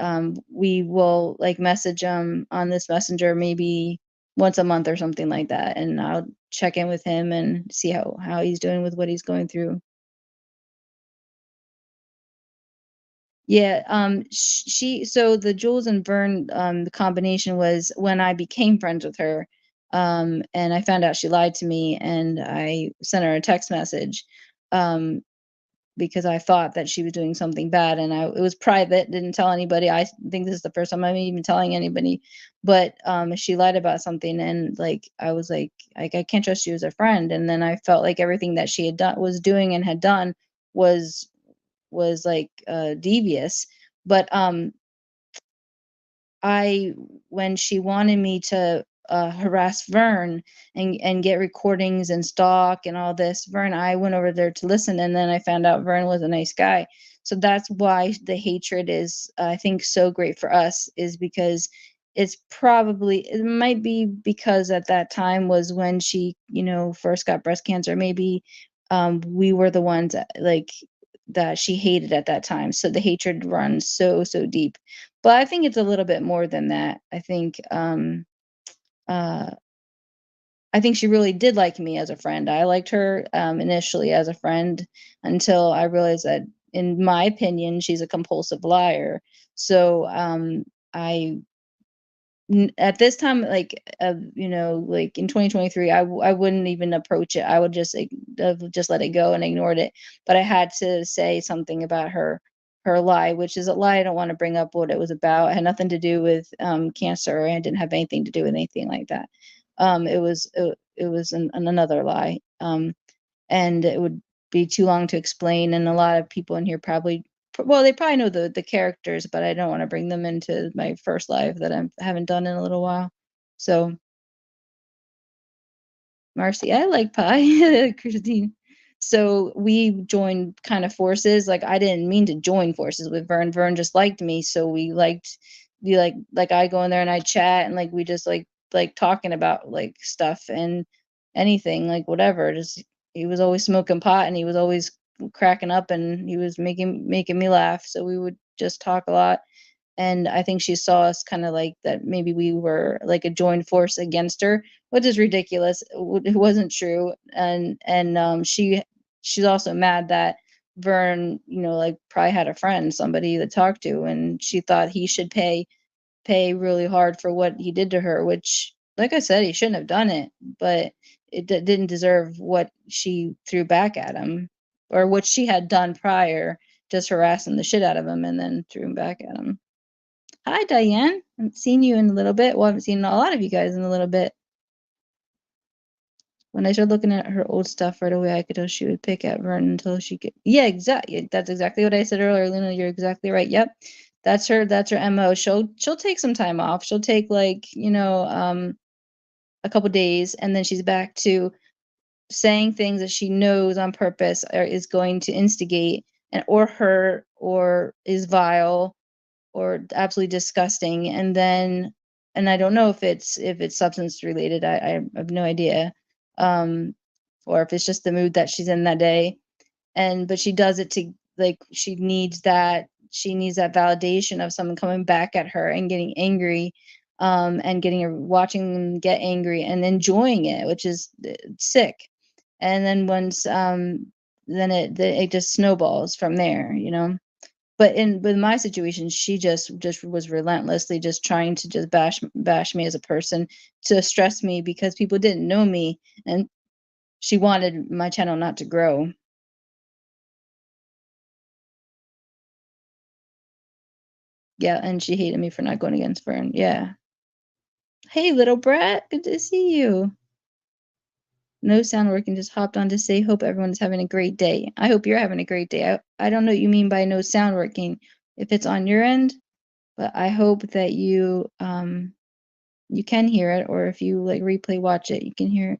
we will like message on this messenger maybe once a month or something like that, and I'll check in with him and see how he's doing with what he's going through. Yeah, she so the Jules and Vern, the combination was when I became friends with her, and I found out she lied to me, and I sent her a text message, um, because I thought that she was doing something bad, and it was private, didn't tell anybody. I think this is the first time I'm even telling anybody, but she lied about something, and like I was like I can't trust you as a friend, and then I felt like everything that she had done was doing and had done was like devious. But I when she wanted me to harass Vern and get recordings and stalk and all this, Vern, I went over there to listen, and then I found out Vern was a nice guy. So that's why the hatred is, I think, so great for us, is because it might be because at that time was when she, first got breast cancer. Maybe we were the ones that she hated at that time. So the hatred runs so deep. But I think it's a little bit more than that. Uh, I think she really did like me as a friend. I liked her initially as a friend until I realized that, in my opinion, she's a compulsive liar. So I at this time, like like in 2023, I wouldn't even approach it. I would just let it go and ignored it. But I had to say something about her lie, which is a lie. I don't want to bring up what it was about. It had nothing to do with cancer, and didn't have anything to do with anything like that. It was another lie. And it would be too long to explain, and a lot of people in here probably, well, they probably know the characters, but I don't want to bring them into my first live that I haven't done in a little while. So, Marcy, I like pie. Christine. So we joined kind of forces. Like, I didn't mean to join forces with Vern. Vern just liked me, so we like I go in there and I chat, and like we just like talking about like stuff and anything, like whatever. Just he was always smoking pot, and he was always cracking up, and he was making me laugh. So we would just talk a lot, and I think she saw us kind of like that maybe we were like a joined force against her, which is ridiculous. It wasn't true. And she's also mad that Vern, like probably had a friend, somebody to talk to, and she thought he should pay really hard for what he did to her, which, like I said, he shouldn't have done it, but didn't deserve what she threw back at him, or what she had done prior, just harassing the shit out of him and then threw him back at him. Hi, Diane. Haven't seen you in a little bit. Well, I haven't seen a lot of you guys in a little bit. When I started looking at her old stuff right away, I could tell she would pick at Vern until she could. Yeah, exactly. That's exactly what I said earlier, Luna. You're exactly right. Yep, that's her. That's her MO. She'll take some time off. She'll take like a couple days, and then she's back to saying things that she knows on purpose or is going to instigate and or hurt or is vile or absolutely disgusting. And I don't know if it's substance related. I have no idea. um or if it's just the mood that she's in that day. But she does it to, like, she needs that validation of someone coming back at her and getting angry, and getting her watching them get angry and enjoying it, which is sick. And then once then it just snowballs from there. But in with my situation, she just was relentlessly just trying to just bash me as a person, to stress me because people didn't know me, and she wanted my channel not to grow. Yeah, and she hated me for not going against Fern. Yeah. Hey, little brat, good to see you. No sound working, just hopped on to say hope everyone's having a great day. I hope you're having a great day. I don't know what you mean by no sound working, if it's on your end, but I hope that you can hear it, or if you like replay watch it, you can hear it.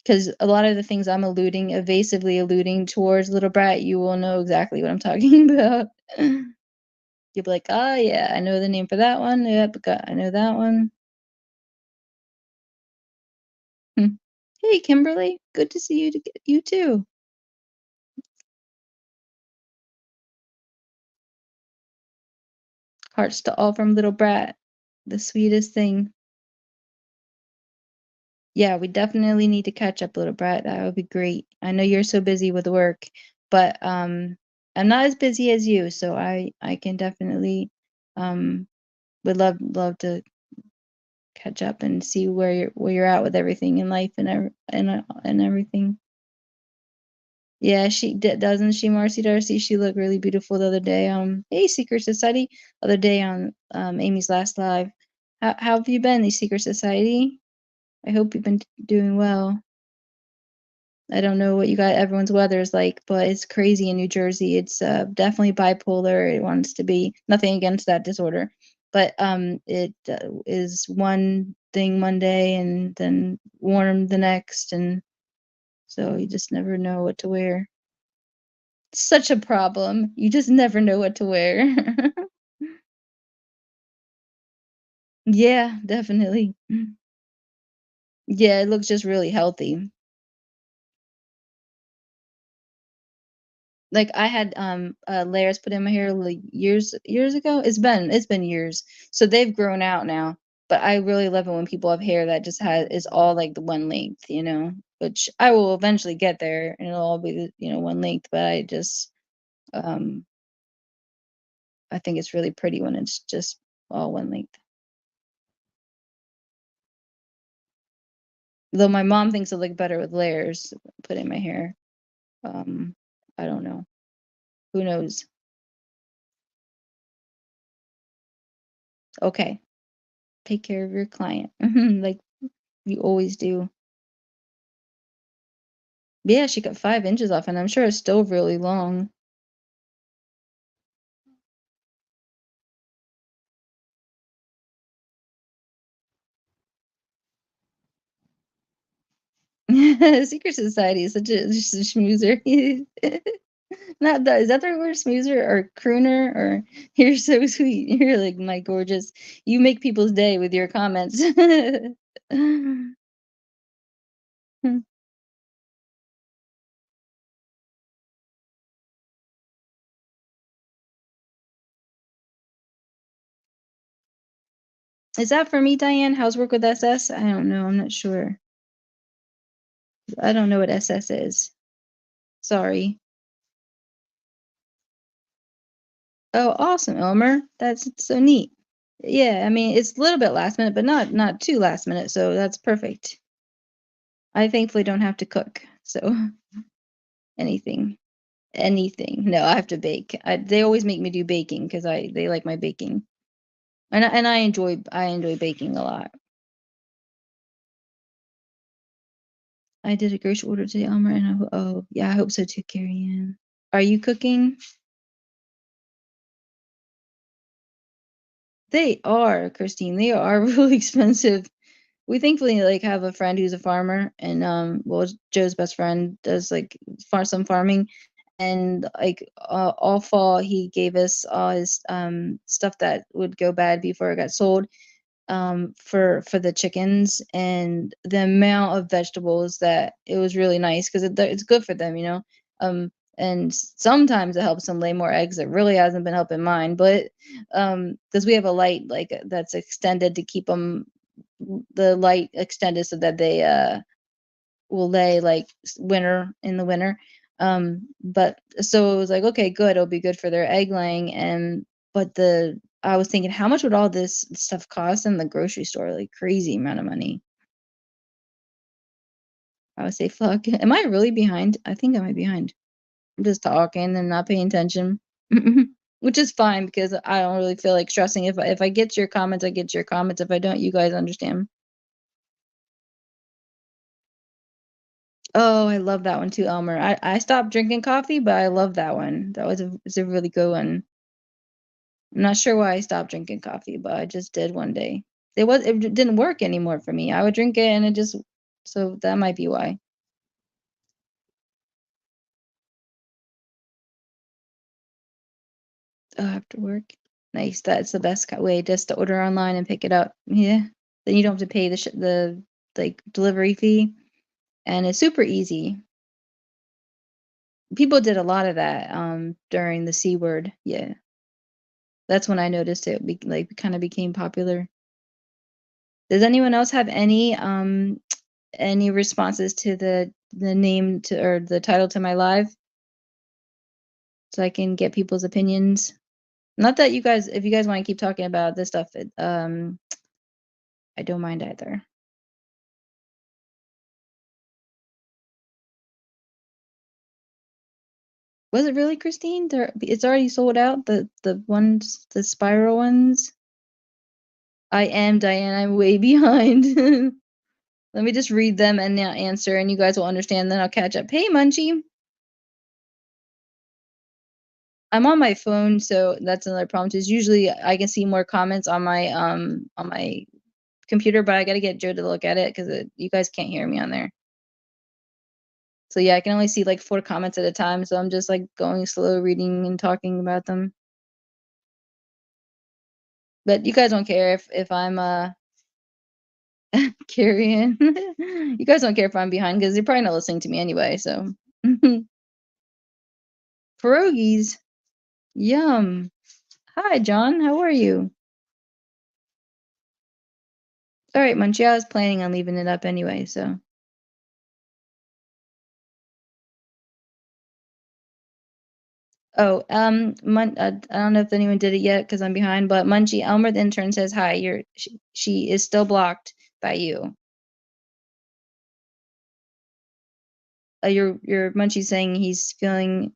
Because a lot of the things I'm evasively alluding towards, little brat, you will know exactly what I'm talking about. You'll be like, oh yeah, I know the name for that one. Yep, I know that one. Hmm. Hey, Kimberly, good to see you too. Hearts to all from little brat, the sweetest thing. Yeah, we definitely need to catch up, little brat. That would be great. I know you're so busy with work, but I'm not as busy as you, so I can definitely would love to catch up and see where you're at with everything in life and everything. Yeah, she doesn't she, Marcy Darcy? She looked really beautiful the other day. Hey, Secret Society, other day on Amy's last live. How have you been, the Secret Society? I hope you've been doing well. I don't know what you got everyone's weather is like, but it's crazy in New Jersey. It's definitely bipolar. It wants to be. Nothing against that disorder, but it is one thing one day and then warm the next, and so you just never know what to wear. Such a problem. You just never know what to wear. Yeah, definitely. Yeah, it looks just really healthy. Like I had layers put in my hair like years ago. It's been years. So they've grown out now. But I really love it when people have hair that just has is all like the one length. Which I will eventually get there and it'll all be one length, but um I think it's really pretty when it's just all one length. Though my mom thinks it look better with layers put in my hair. Um I don't know. Who knows? Okay. Take care of your client. Like you always do. Yeah, she got 5 inches off, and I'm sure it's still really long. Secret Society is such a just a schmoozer. Not that is that the word schmoozer or crooner or you're so sweet. You're like my gorgeous. You make people's day with your comments. Is that for me, Diane? How's work with SS? I don't know. I'm not sure. I don't know what SS is. Sorry. Oh, awesome, Elmer. That's so neat. Yeah, I mean, it's a little bit last minute, but not too last minute, so that's perfect. I thankfully don't have to cook, so anything. anything. No, I have to bake. They always make me do baking because I they like my baking, and I enjoy baking a lot. I did a grocery order today, Elmer, and oh yeah, I hope so too, Carrie Ann. Are you cooking? They are, Christine. They are really expensive. We thankfully like have a friend who's a farmer, and well, Joe's best friend does like some farming, and like all fall he gave us all his stuff that would go bad before it got sold, for the chickens, and the amount of vegetables that it was really nice because it's good for them, you know. And sometimes it helps them lay more eggs. It really hasn't been helping mine, but because we have a light like that's extended to keep them, the light extended so that they will lay like winter in the winter. But so it was like, okay, good, it'll be good for their egg laying. And but the I was thinking, how much would all this stuff cost in the grocery store? Like crazy amount of money. I would say, fuck. Am I really behind? I think I might be behind. I'm just talking and not paying attention. Which is fine because I don't really feel like stressing. If I get your comments, I get your comments. If I don't, you guys understand. Oh, I love that one too, Elmer. I stopped drinking coffee, but I love that one. That was a really good one. I'm not sure why I stopped drinking coffee, but I just did one day. It didn't work anymore for me. I would drink it and it just, so that might be why. Oh, after work. Nice. That's the best way, just to order online and pick it up. Yeah. Then you don't have to pay the like delivery fee, and it's super easy. People did a lot of that during the C word. Yeah. That's when I noticed it like kind of became popular. Does anyone else have any responses to the name to or the title to my live, so I can get people's opinions? Not that you guys, if you guys want to keep talking about this stuff, I don't mind either. Was it really, Christine? It's already sold out. The ones, the spiral ones. I am Diane. I'm way behind. Let me just read them and now answer, and you guys will understand. Then I'll catch up. Hey, Munchie. I'm on my phone, so that's another problem. Is usually I can see more comments on my computer, but I got to get Joe to look at it because you guys can't hear me on there. So yeah, I can only see like 4 comments at a time. So I'm just like going slow, reading and talking about them. But you guys don't care if I'm carrying. You guys don't care if I'm behind because you're probably not listening to me anyway. So pierogies, yum. Hi, John. How are you? All right, Munchie. I was planning on leaving it up anyway. So. Oh, I don't know if anyone did it yet because I'm behind, but Munchie Elmer the intern says hi. She is still blocked by you. Your Munchie saying he's feeling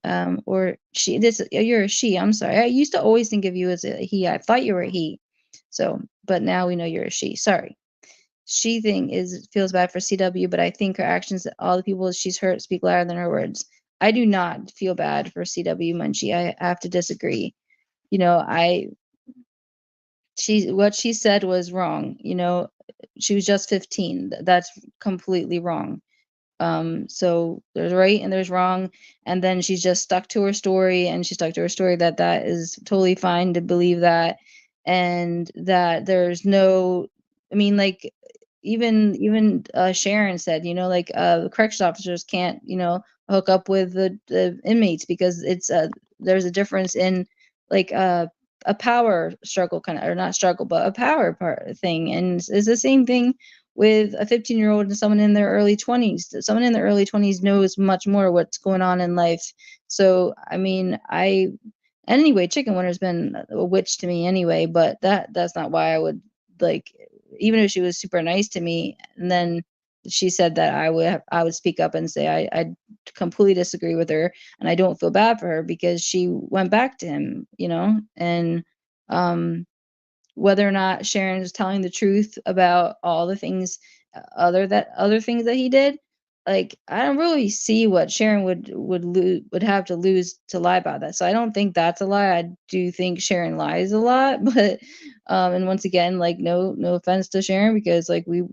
or she this you're a she. I'm sorry. I used to always think of you as a he. I thought you were a he. So, but now we know you're a she. Sorry. She thing is feels bad for CW, but I think her actions, all the people she's hurt, speak louder than her words. I do not feel bad for CW Munchie. I have to disagree. You know, she what she said was wrong. You know, she was just 15. That's completely wrong. So there's right and there's wrong, and then she's just stuck to her story, and she stuck to her story that is totally fine to believe that, and that there's no, I mean, like even Sharon said, you know, like corrections officers can't, you know, hook up with the inmates because it's there's a difference in like a power struggle kind of, or not struggle, but a power part thing, and it's the same thing with a 15-year-old and someone in their early 20s. Someone in their early 20s knows much more what's going on in life. So, I mean, anyway, Chicken Winter's been a witch to me anyway, but that's not why I would like, even if she was super nice to me, and then she said that I would speak up and say I completely disagree with her, and I don't feel bad for her because she went back to him, and um whether or not Sharon is telling the truth about all the things other things that he did, like I don't really see what Sharon would have to lose to lie about that. So I don't think that's a lie. I do think Sharon lies a lot, but and once again, like no offense to Sharon because like we've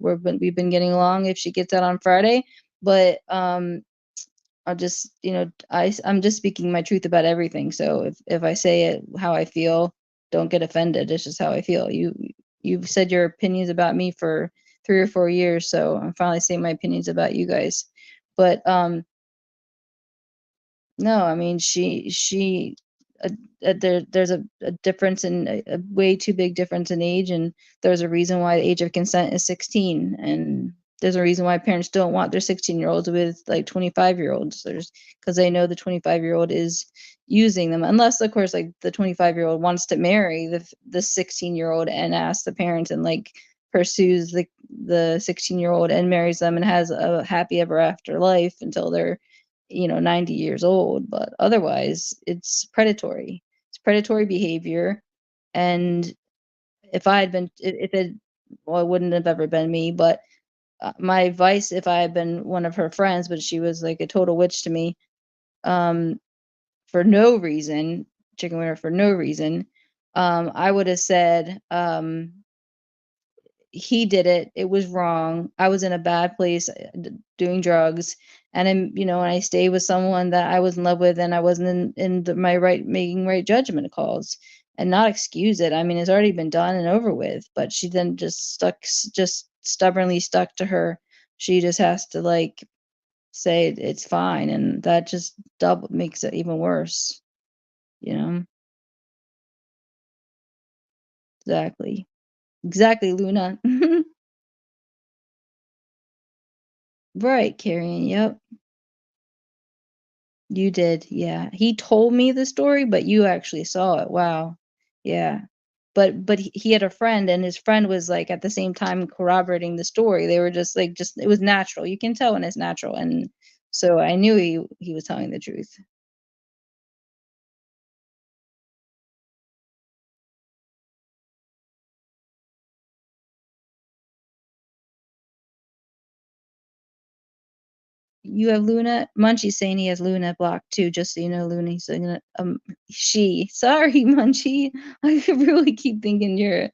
been getting along if she gets out on Friday, but I'll just, I'm just speaking my truth about everything. So if I say it how I feel, don't get offended. It's just how I feel. You've said your opinions about me for 3 or 4 years, so I'm finally saying my opinions about you guys. But no, I mean uh, there's a difference in a way too big difference in age, and there's a reason why the age of consent is 16, and there's a reason why parents don't want their 16-year-olds with like 25-year-olds. There's because they know the 25-year-old is using them, unless of course like the 25-year-old wants to marry the 16-year-old and asks the parents and like pursues the 16-year-old and marries them and has a happy ever after life until they're 90 years old, but otherwise it's predatory behavior. And if I had been if it well it wouldn't have ever been me, but my advice if I had been one of her friends, but she was like a total witch to me, um for no reason, chicken winner for no reason, I would have said he did it. It was wrong. I was in a bad place doing drugs. And and I stayed with someone that I was in love with and I wasn't my right, making right judgment calls and not excuse it. I mean, it's already been done and over with, but she then just stubbornly stuck to her. She just has to like say it's fine. And that just double makes it even worse, you know? Exactly. Exactly, Luna. Right, Carrie. Yep. You did, yeah. He told me the story, but you actually saw it. Wow. Yeah. But he had a friend and his friend was like at the same time corroborating the story. They were just it was natural. You can tell when it's natural. And so I knew he was telling the truth. You have Luna. Munchie's saying he has Luna blocked too, just so you know, Luna. He's saying she. Sorry, Munchie. I really keep thinking you're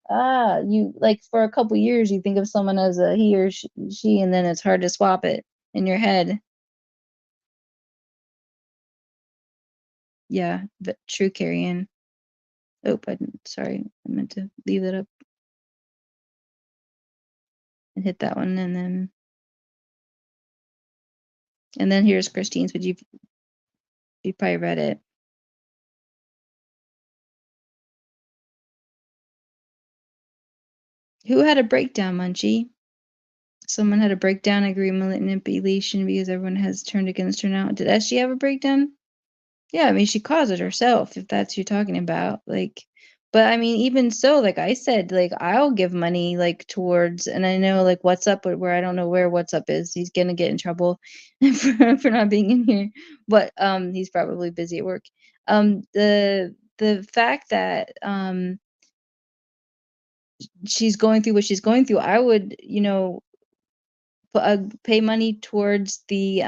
you like for a couple years you think of someone as a he or she, and then it's hard to swap it in your head. Yeah, but true, carrying. Oh, sorry, I meant to leave it up and hit that one, and then here's Christine's. But you probably read it. Who had a breakdown, Munchie? Someone had a breakdown, agreement, manipulation because everyone has turned against her now. Did SG have a breakdown? Yeah, I mean, she caused it herself, if that's what you're talking about. Like, but I mean, even so, like I said, like I'll give money like towards, and I know like what's up, but where I don't know where what's up is. He's gonna get in trouble for not being in here, but he's probably busy at work. The fact that she's going through what she's going through, I would pay money towards the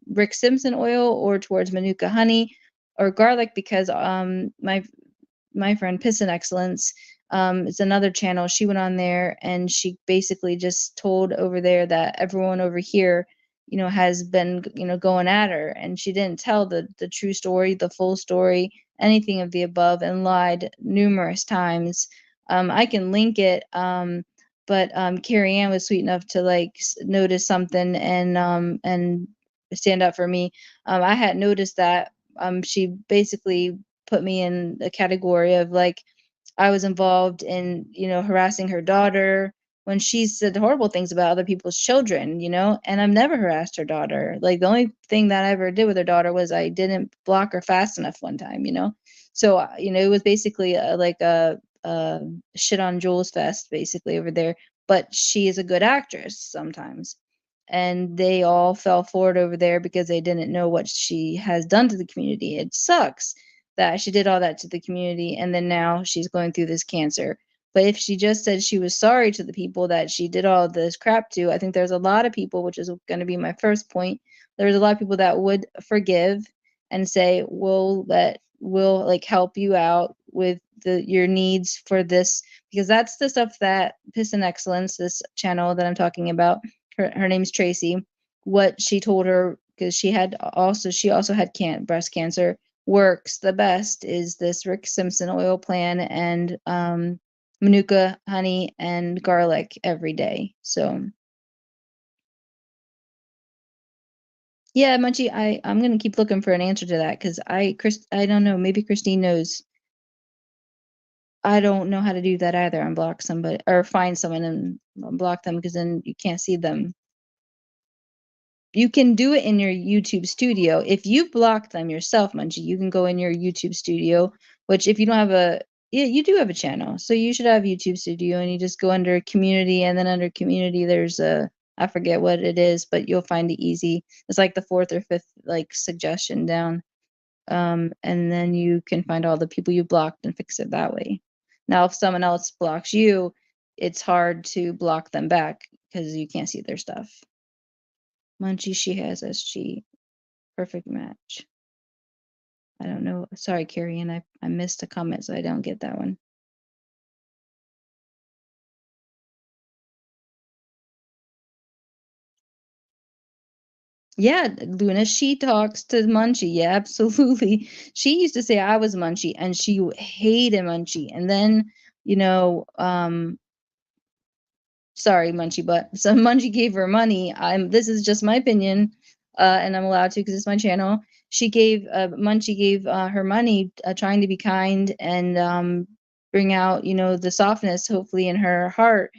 Rick Simpson oil or towards Manuka honey or garlic because my friend Piston Excellence, it's another channel. She went on there and she basically just told over there that everyone over here, has been, going at her, and she didn't tell the true story, the full story, anything of the above, and lied numerous times. I can link it, but Carrie Ann was sweet enough to like notice something and stand up for me. I had noticed that she basically put me in a category of like I was involved in, harassing her daughter when she said horrible things about other people's children, and I've never harassed her daughter. Like the only thing that I ever did with her daughter was I didn't block her fast enough one time. So, it was basically like a shit on Jules fest basically over there. but she is a good actress sometimes. And they all fell for it over there because they didn't know what she has done to the community. It sucks that she did all that to the community and then now she's going through this cancer. But if she just said she was sorry to the people that she did all this crap to, I think there's a lot of people, which is going to be my first point. There's a lot of people that would forgive and say, we'll like help you out with your needs for this, because that's the stuff that Piston Excellence, this channel that I'm talking about, her name's Tracy, what she told her, because she also had breast cancer, works the best is this Rick Simpson oil plan and manuka honey and garlic every day. So yeah, Munchie, I'm gonna keep looking for an answer to that because I don't know, maybe Christine knows. I don't know how to do that either. Unblock somebody or find someone and unblock them because then you can't see them. You can do it in your YouTube studio. If you block them yourself, Munchie, you can go in your YouTube studio, which if you don't have yeah, you do have a channel. So you should have YouTube studio and you just go under community and then under community there's I forget what it is, but you'll find it easy. It's like the fourth or fifth like suggestion down. And then you can find all the people you blocked and fix it that way. Now, if someone else blocks you, it's hard to block them back because you can't see their stuff. Munchie, she has SG. Perfect match. I don't know. Sorry, Carrie, and I missed a comment, so I don't get that one. Yeah, Luna, she talks to Munchie. Yeah, absolutely. She used to say I was Munchie, and she hated Munchie. And then, you know, sorry, Munchie, but so Munchie gave her money. This is just my opinion, and I'm allowed to because it's my channel. Munchie gave her money, trying to be kind and bring out, the softness, hopefully, in her heart.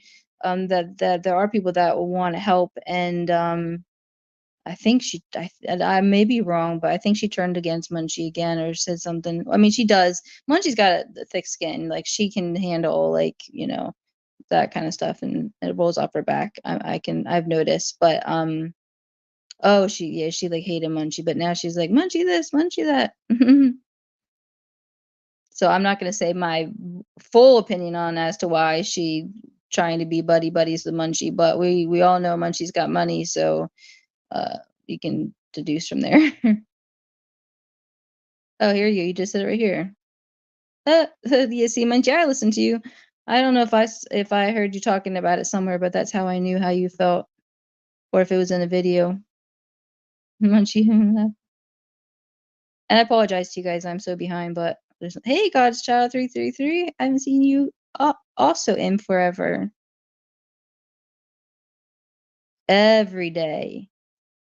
That there are people that will want to help, and I think I may be wrong, but I think she turned against Munchie again or said something. I mean, she does. Munchie's got a thick skin, like she can handle, like, that kind of stuff, and it rolls off her back. I've noticed, but oh, she like hated Munchie, but now she's like Munchie this, Munchie that. So I'm not gonna say my full opinion on as to why she trying to be buddy buddies with Munchie, but we all know Munchie's got money, so uh you can deduce from there. Oh, here you just said it right here. You see, Munchie, I listened to you. I don't know if I heard you talking about it somewhere, but that's how I knew how you felt, or if it was in a video. Munchie. And I apologize to you guys. I'm so behind, but hey, God's Child 333. I haven't seen you also in forever. Every day.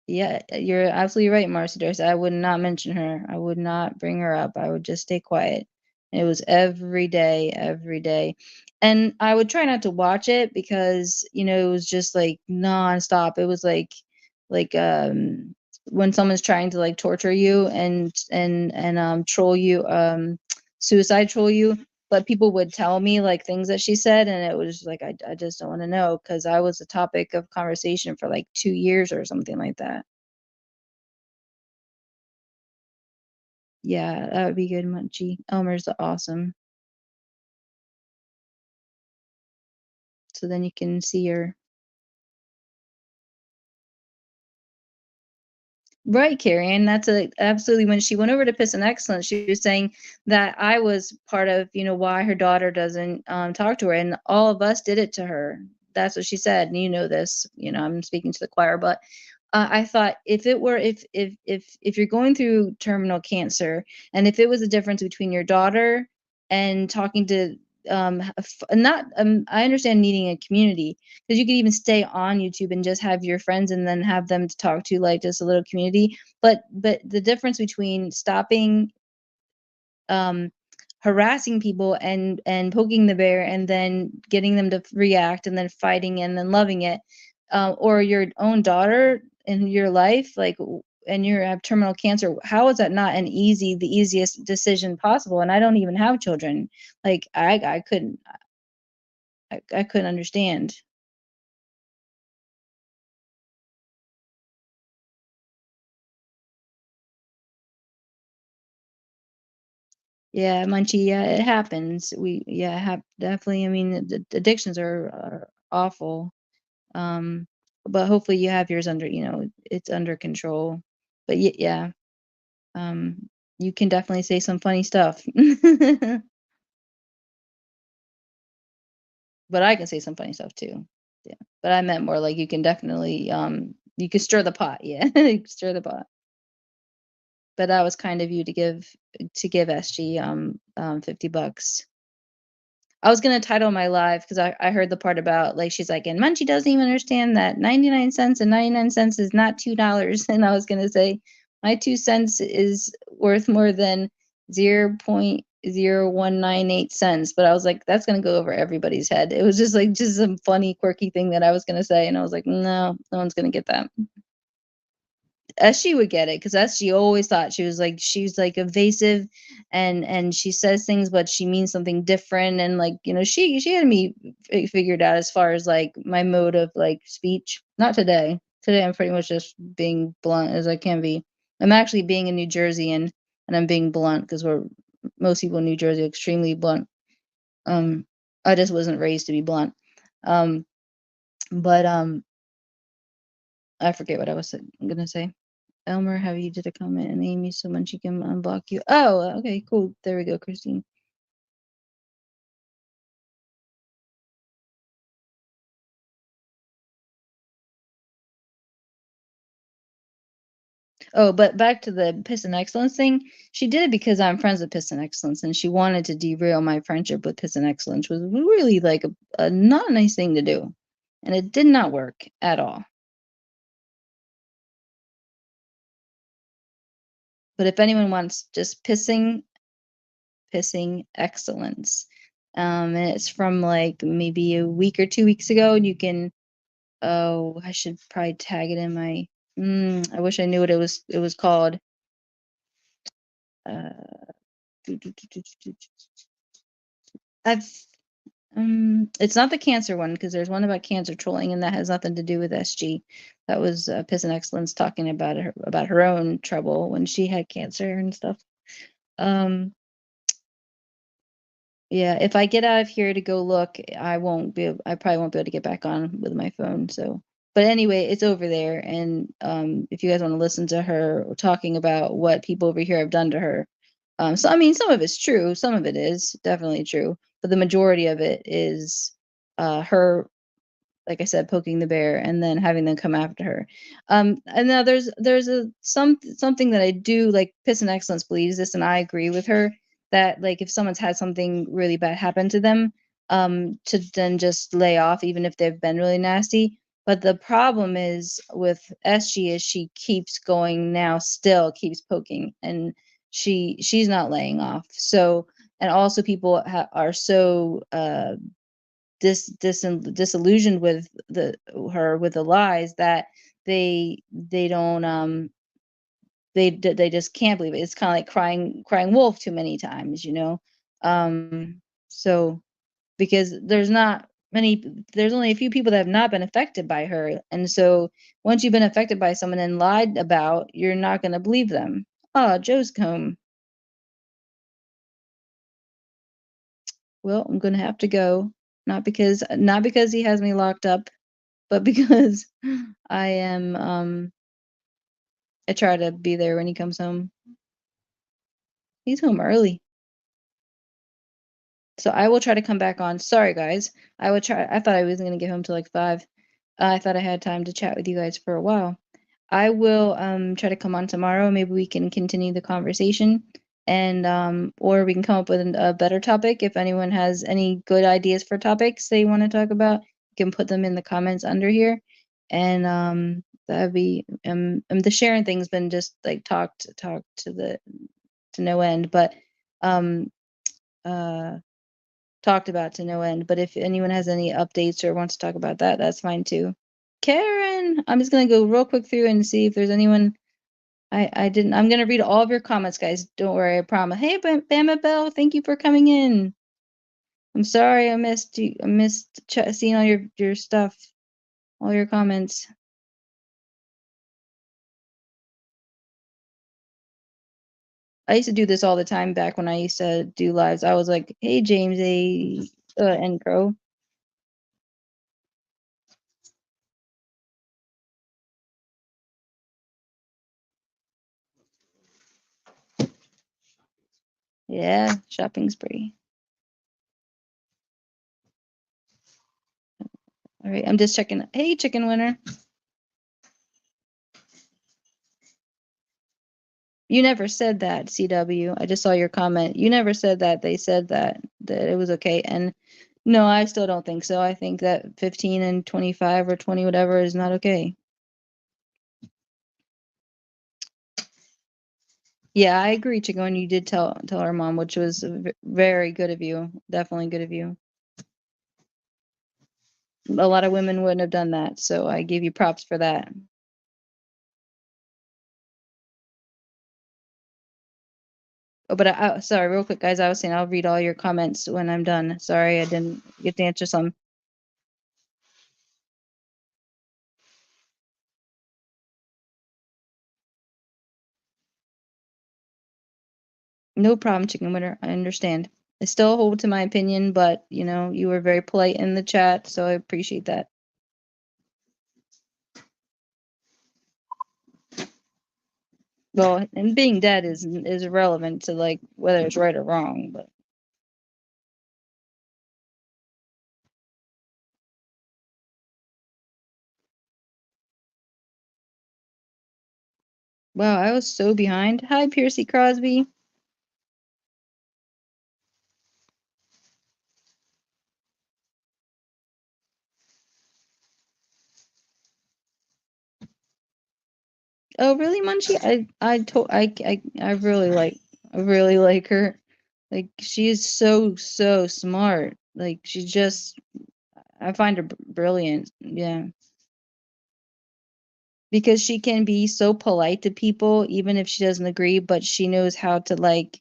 Yeah, you're absolutely right, Marcy Darcy. I would not mention her. I would not bring her up. I would just stay quiet. It was every day, every day. And I would try not to watch it because, it was just like nonstop. It was like when someone's trying to like torture you and troll you, suicide troll you. But people would tell me like things that she said, and it was like I just don't want to know because I was a topic of conversation for like 2 years or something like that. Yeah, that would be good, Munchie. Elmer's awesome. So then you can see her. Right, Carrie, and that's absolutely when she went over to Piss and Excellence, she was saying that I was part of, why her daughter doesn't talk to her, and all of us did it to her. That's what she said, and you know this. I'm speaking to the choir, but I thought if you're going through terminal cancer, and if it was a difference between your daughter and talking to not I understand needing a community because you could even stay on YouTube and just have your friends and then have them to talk to, like just a little community. But the difference between stopping um harassing people and poking the bear and then getting them to react and then fighting and then loving it, or your own daughter in your life, like and you have terminal cancer, how is that not the easiest decision possible? And I don't even have children. Like I couldn't understand. Yeah, Munchie, yeah, it happens. We yeah, have definitely, I mean, addictions are awful. Um, but hopefully you have yours under, it's under control. But yeah, um, you can definitely say some funny stuff. But I can say some funny stuff too. Yeah. But I meant more like you can definitely, you can stir the pot. Yeah, you can stir the pot. But that was kind of you to give SG $50. I was gonna title my live because I heard the part about like she's like, and Munchie doesn't even understand that 99 cents and 99 cents is not $2. And I was gonna say my 2 cents is worth more than 0.0198 cents. But I was like, that's gonna go over everybody's head. It was just some funny, quirky thing that I was gonna say, and I was like, no one's gonna get that. As she would get it, because as she always thought she's like evasive, and she says things, but she means something different, and like she had me figured out as far as like my mode of like speech. Not today. Today I'm pretty much just being blunt as I can be. I'm actually being in New Jersey, and I'm being blunt because we're most people in New Jersey are extremely blunt. Um, I just wasn't raised to be blunt. Um, but I forget what I was gonna say. Elmer, have you did a comment and Amy someone she can unblock you. Oh, okay, cool. There we go, Christine. Oh, but back to the Piston Excellence thing. She did it because I'm friends with Piston Excellence, and she wanted to derail my friendship with Piston Excellence, which was really like a not nice thing to do, and it did not work at all. But if anyone wants just pissing excellence, and it's from like maybe a week or 2 weeks ago, and you can. Oh, I should probably tag it in my. I wish I knew what it was called. Uh, I've it's not the cancer one because there's one about cancer trolling and that has nothing to do with SG. That was Piss and Excellence talking about her own trouble when she had cancer and stuff. Um, Yeah, if I get out of here to go look, I probably won't be able to get back on with my phone. So, but anyway, it's over there. And if you guys want to listen to her talking about what people over here have done to her, so I mean, some of it's true, some of it is definitely true, but the majority of it is her, like I said, poking the bear and then having them come after her. And now there's something that I do like. Piss and Excellence believes this, and I agree with her that like if someone's had something really bad happen to them, to then just lay off even if they've been really nasty. But the problem is with SG is she keeps going now, still keeps poking, and she's not laying off. So and also people are so disillusioned with the lies that they don't they just can't believe it. It's kind of like crying wolf too many times. So because there's only a few people that have not been affected by her, and so once you've been affected by someone and lied about, you're not going to believe them. Oh, Joe's home. Well, I'm going to have to go, not because he has me locked up, but because I am I try to be there when he comes home. He's home early. So I will try to come back on. Sorry guys. I would try. I thought I wasn't gonna get home till like 5. I thought I had time to chat with you guys for a while. I will try to come on tomorrow. Maybe we can continue the conversation, and or we can come up with a better topic. If anyone has any good ideas for topics they want to talk about, you can put them in the comments under here. And that'd be the sharing thing's been just like talked to no end, but um uh talked about to no end. But if anyone has any updates or wants to talk about that, that's fine too. Karen, I'm just gonna go real quick through and see if there's anyone. I didn't. I'm gonna read all of your comments, guys. Don't worry, I promise. Hey, Bama Bell, thank you for coming in. I'm sorry I missed you. I missed seeing all your stuff, all your comments. I used to do this all the time back when I used to do lives. I was like, "Hey, James and Crow." Yeah, shopping spree. All right, I'm just checking. Hey, chicken winner. You never said that, CW. I just saw your comment. You never said that. They said that it was okay. And no, I still don't think so. I think that 15 and 25 or 20 whatever is not okay. Yeah, I agree, Chico, and you did tell her mom, which was very good of you. Definitely good of you. A lot of women wouldn't have done that, so I give you props for that. Oh, but sorry, real quick, guys. I was saying I'll read all your comments when I'm done. Sorry, I didn't get to answer some. No problem, chicken winner. I understand. I still hold to my opinion, but you were very polite in the chat, so I appreciate that. Well, and being dead is irrelevant to like whether it's right or wrong, but wow, I was so behind. Hi, Piercy Crosby. Oh, really, Munchie? I really like her. Like she is so smart. Like she just I find her brilliant. Yeah. Because she can be so polite to people even if she doesn't agree, but she knows how to like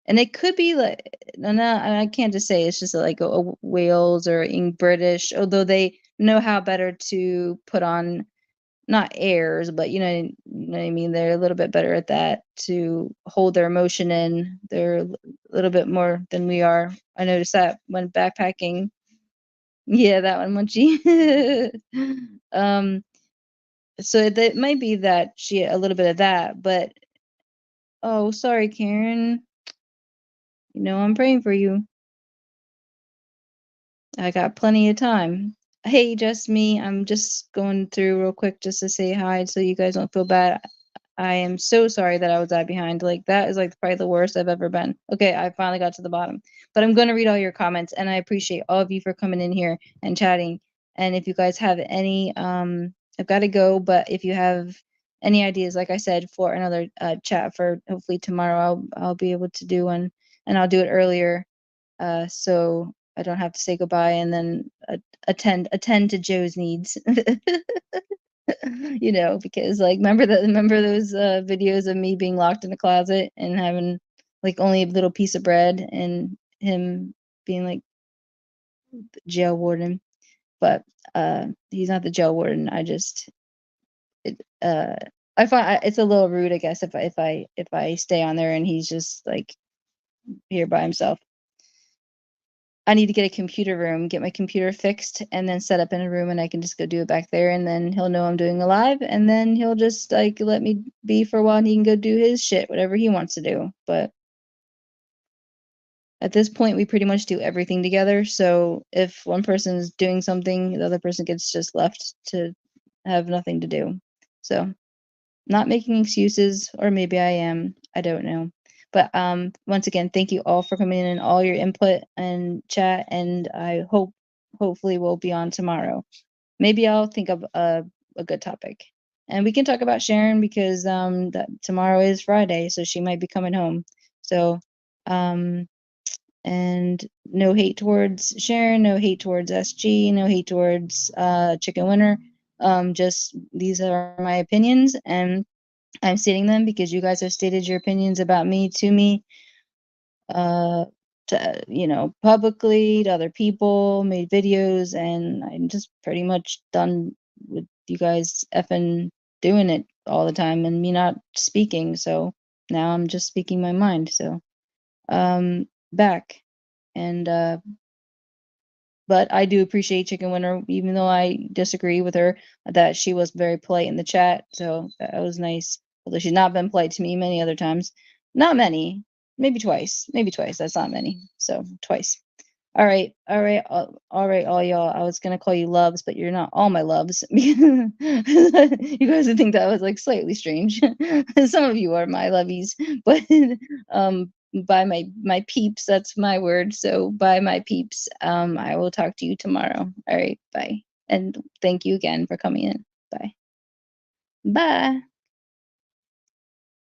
and it could be like no, I can't just say it's just like a Wales or in British, although they know how better to put on not airs, but you know what I mean. They're a little bit better at that to hold their emotion in. They're a little bit more than we are. I noticed that when backpacking. Yeah, that one, Munchie. um, so that might be that she a little bit of that, but oh, sorry, Karen. I'm praying for you. I got plenty of time. Hey, just me. I'm just going through real quick just to say hi so you guys don't feel bad. I am so sorry that I was that behind. Like that is like probably the worst I've ever been. Okay, I finally got to the bottom. But I'm going to read all your comments and I appreciate all of you for coming in here and chatting. And if you guys have any I've got to go, but if you have any ideas like I said for another chat for hopefully tomorrow I'll be able to do one and I'll do it earlier so I don't have to say goodbye and then attend to Joe's needs. Because like remember those videos of me being locked in a closet and having like only a little piece of bread and him being like the jail warden, but he's not the jail warden. I just it, I find it's a little rude, I guess, if I stay on there and he's just like here by himself. I need to get a computer room, get my computer fixed, and then set up in a room, and I can just go do it back there, and then he'll know I'm doing a live, and then he'll just like let me be for a while, and he can go do his shit, whatever he wants to do. But at this point, we pretty much do everything together. So if one person's doing something, the other person gets just left to have nothing to do. So not making excuses, or maybe I am. I don't know. But once again, thank you all for coming in and all your input and chat. And I hopefully we'll be on tomorrow. Maybe I'll think of a good topic, and we can talk about Sharon because that tomorrow is Friday, so she might be coming home. So and no hate towards Sharon, no hate towards SG, no hate towards Chicken Winner. Just these are my opinions, and I'm stating them because you guys have stated your opinions about me to me, uh, to publicly to other people, made videos, and I'm just pretty much done with you guys effing doing it all the time and me not speaking. So now I'm just speaking my mind. So, back. And but I do appreciate Chicken Winter, even though I disagree with her that she was very polite in the chat. So that was nice. Although she's not been polite to me many other times. Not many. Maybe twice. Maybe twice. That's not many. So twice. All right, all y'all. I was gonna call you loves, but you're not all my loves. You guys would think that was like slightly strange. Some of you are my lovies, but by my peeps, that's my word. So by my peeps, I will talk to you tomorrow. All right, bye. And thank you again for coming in. Bye. Bye.